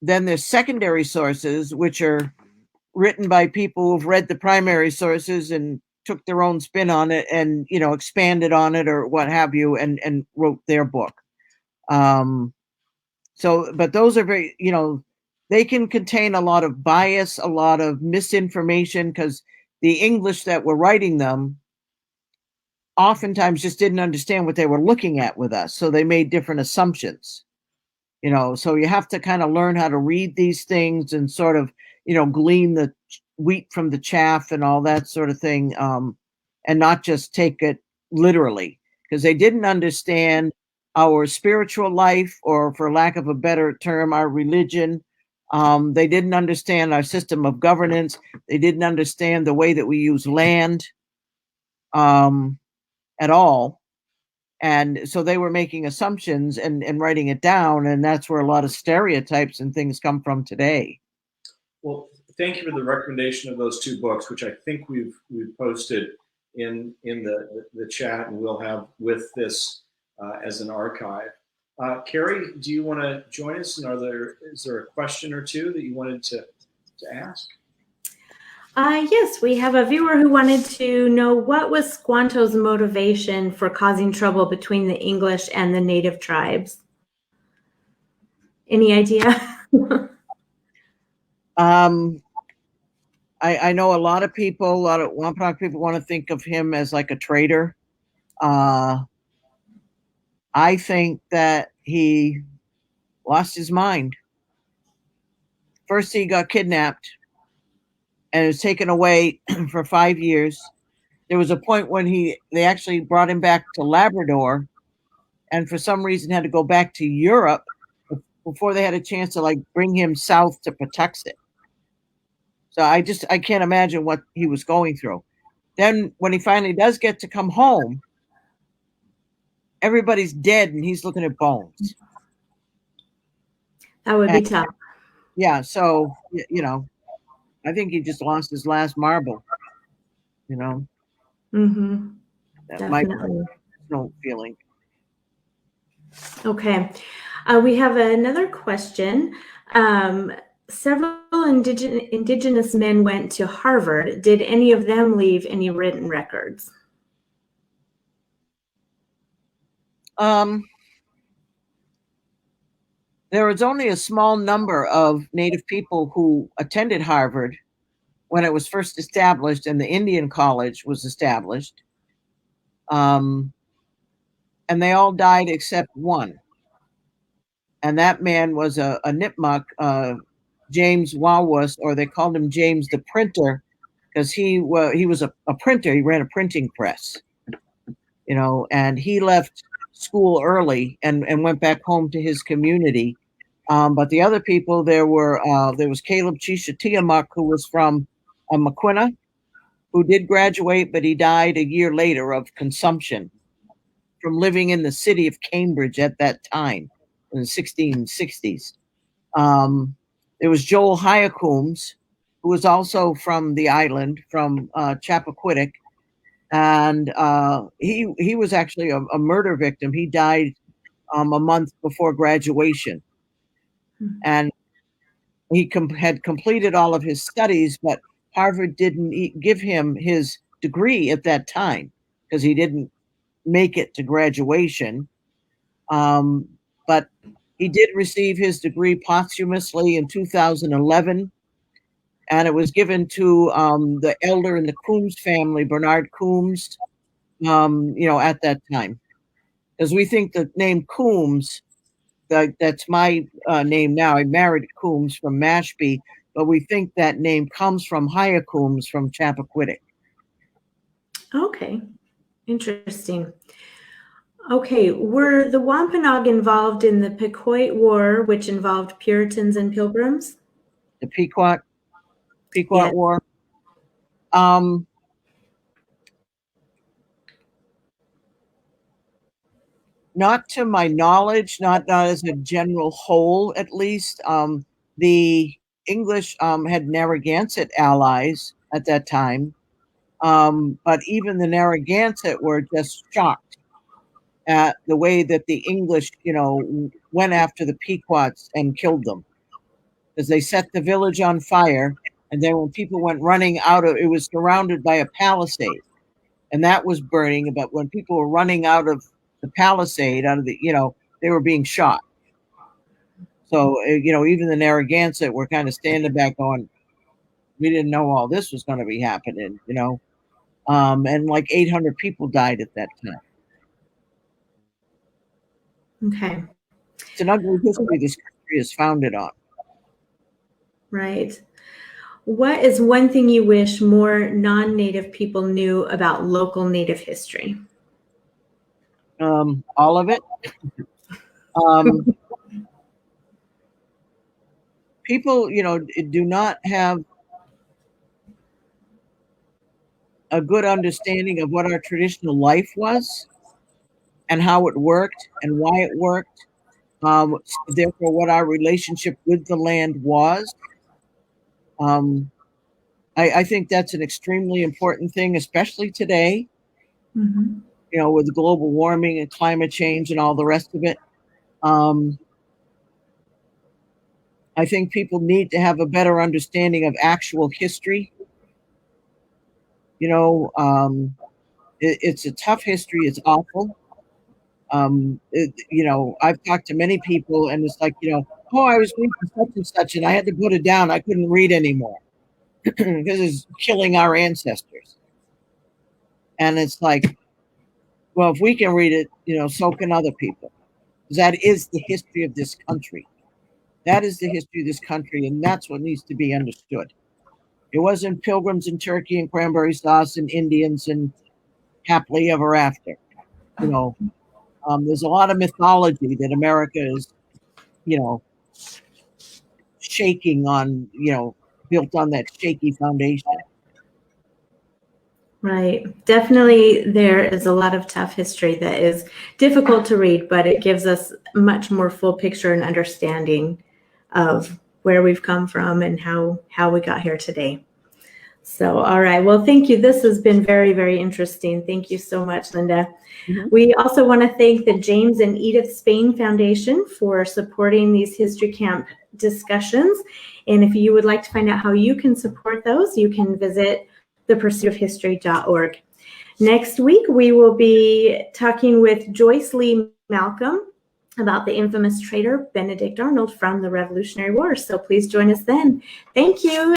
then there's secondary sources, which are written by people who've read the primary sources and took their own spin on it and, expanded on it or what have you, and wrote their book. But those are very, they can contain a lot of bias, a lot of misinformation, because the English that were writing them oftentimes just didn't understand what they were looking at with us. So they made different assumptions, so you have to kind of learn how to read these things and sort of, glean the wheat from the chaff and all that sort of thing. And not just take it literally, because they didn't understand our spiritual life, or for lack of a better term, our religion. They didn't understand our system of governance. They didn't understand the way that we use land at all. And so they were making assumptions and writing it down. And that's where a lot of stereotypes and things come from today. Well, thank you for the recommendation of those two books, which I think we've posted in the chat, and we'll have with this as an archive. Carrie, do you want to join us? And is there a question or two that you wanted to ask? Yes, we have a viewer who wanted to know what was Squanto's motivation for causing trouble between the English and the native tribes. Any idea? I know a lot of Wampanoag people want to think of him as like a traitor. I think that he lost his mind. First, he got kidnapped and was taken away for 5 years. There was a point when they actually brought him back to Labrador, and for some reason had to go back to Europe before they had a chance to bring him south to Patuxent. So I can't imagine what he was going through. Then when he finally does get to come home, everybody's dead and he's looking at bones. That would be tough. Yeah, so I think he just lost his last marble. Mm-hmm. That Definitely. might be no feeling. Okay, we have another question. Several indigenous men went to Harvard. Did any of them leave any written records? There there was only a small number of Native people who attended Harvard when it was first established and the Indian College was established. And they all died except one. And that man was a Nipmuc, James Wawas, or they called him James the Printer, because he was a printer. He ran a printing press, and he left school early and went back home to his community. But the other people, there was Caleb Chisholm, who was from Maquina, who did graduate, but he died a year later of consumption from living in the city of Cambridge at that time in the 1660s. There was Joel Hyacoombs, who was also from the island, from Chappaquiddick, and he was actually a murder victim. He died a month before graduation, and he had completed all of his studies, but Harvard didn't give him his degree at that time because he didn't make it to graduation. But he did receive his degree posthumously in 2011, and it was given to the elder in the Coombs family, Bernard Coombs, at that time. Because we think the name Coombs, that's my name now. I married Coombs from Mashpee, but we think that name comes from Hyacoombs from Chappaquiddick. Okay, interesting. Okay, were the Wampanoag involved in the Pequot War, which involved Puritans and Pilgrims? The Pequot Yes. War. Not to my knowledge, not as a general whole, at least. The English had Narragansett allies at that time, but even the Narragansett were just shocked at the way that the English, went after the Pequots and killed them, because they set the village on fire, and then when people went running out of it, was surrounded by a palisade, and that was burning. But when people were running out of the palisade, they were being shot. So, even the Narragansett were kind of standing back going, we didn't know all this was going to be happening, and like 800 people died at that time. Okay. It's an ugly history this country is founded on. Right. What is one thing you wish more non-Native people knew about local Native history? All of it. People, do not have a good understanding of what our traditional life was and how it worked and why it worked. Therefore, what our relationship with the land was. I think that's an extremely important thing, especially today, Mm-hmm. With global warming and climate change and all the rest of it. I think people need to have a better understanding of actual history. It's a tough history. It's awful. I've talked to many people, and it's like, oh, I was reading such and such, and I had to put it down. I couldn't read anymore because it's killing our ancestors. And it's like, well, if we can read it, so can other people. That is the history of this country. That is the history of this country, and that's what needs to be understood. It wasn't pilgrims and turkey and cranberry sauce and Indians and happily ever after. There's a lot of mythology that America is, shaking on, built on that shaky foundation. Right. Definitely, there is a lot of tough history that is difficult to read, but it gives us much more full picture and understanding of where we've come from and how we got here today. So, all right. Well, thank you. This has been very, very interesting. Thank you so much, Linda. Mm-hmm. We also want to thank the James and Edith Spain Foundation for supporting these History Camp discussions. And if you would like to find out how you can support those, you can visit thepursuitofhistory.org. Next week, we will be talking with Joyce Lee Malcolm, about the infamous traitor Benedict Arnold from the Revolutionary War. So please join us then. Thank you.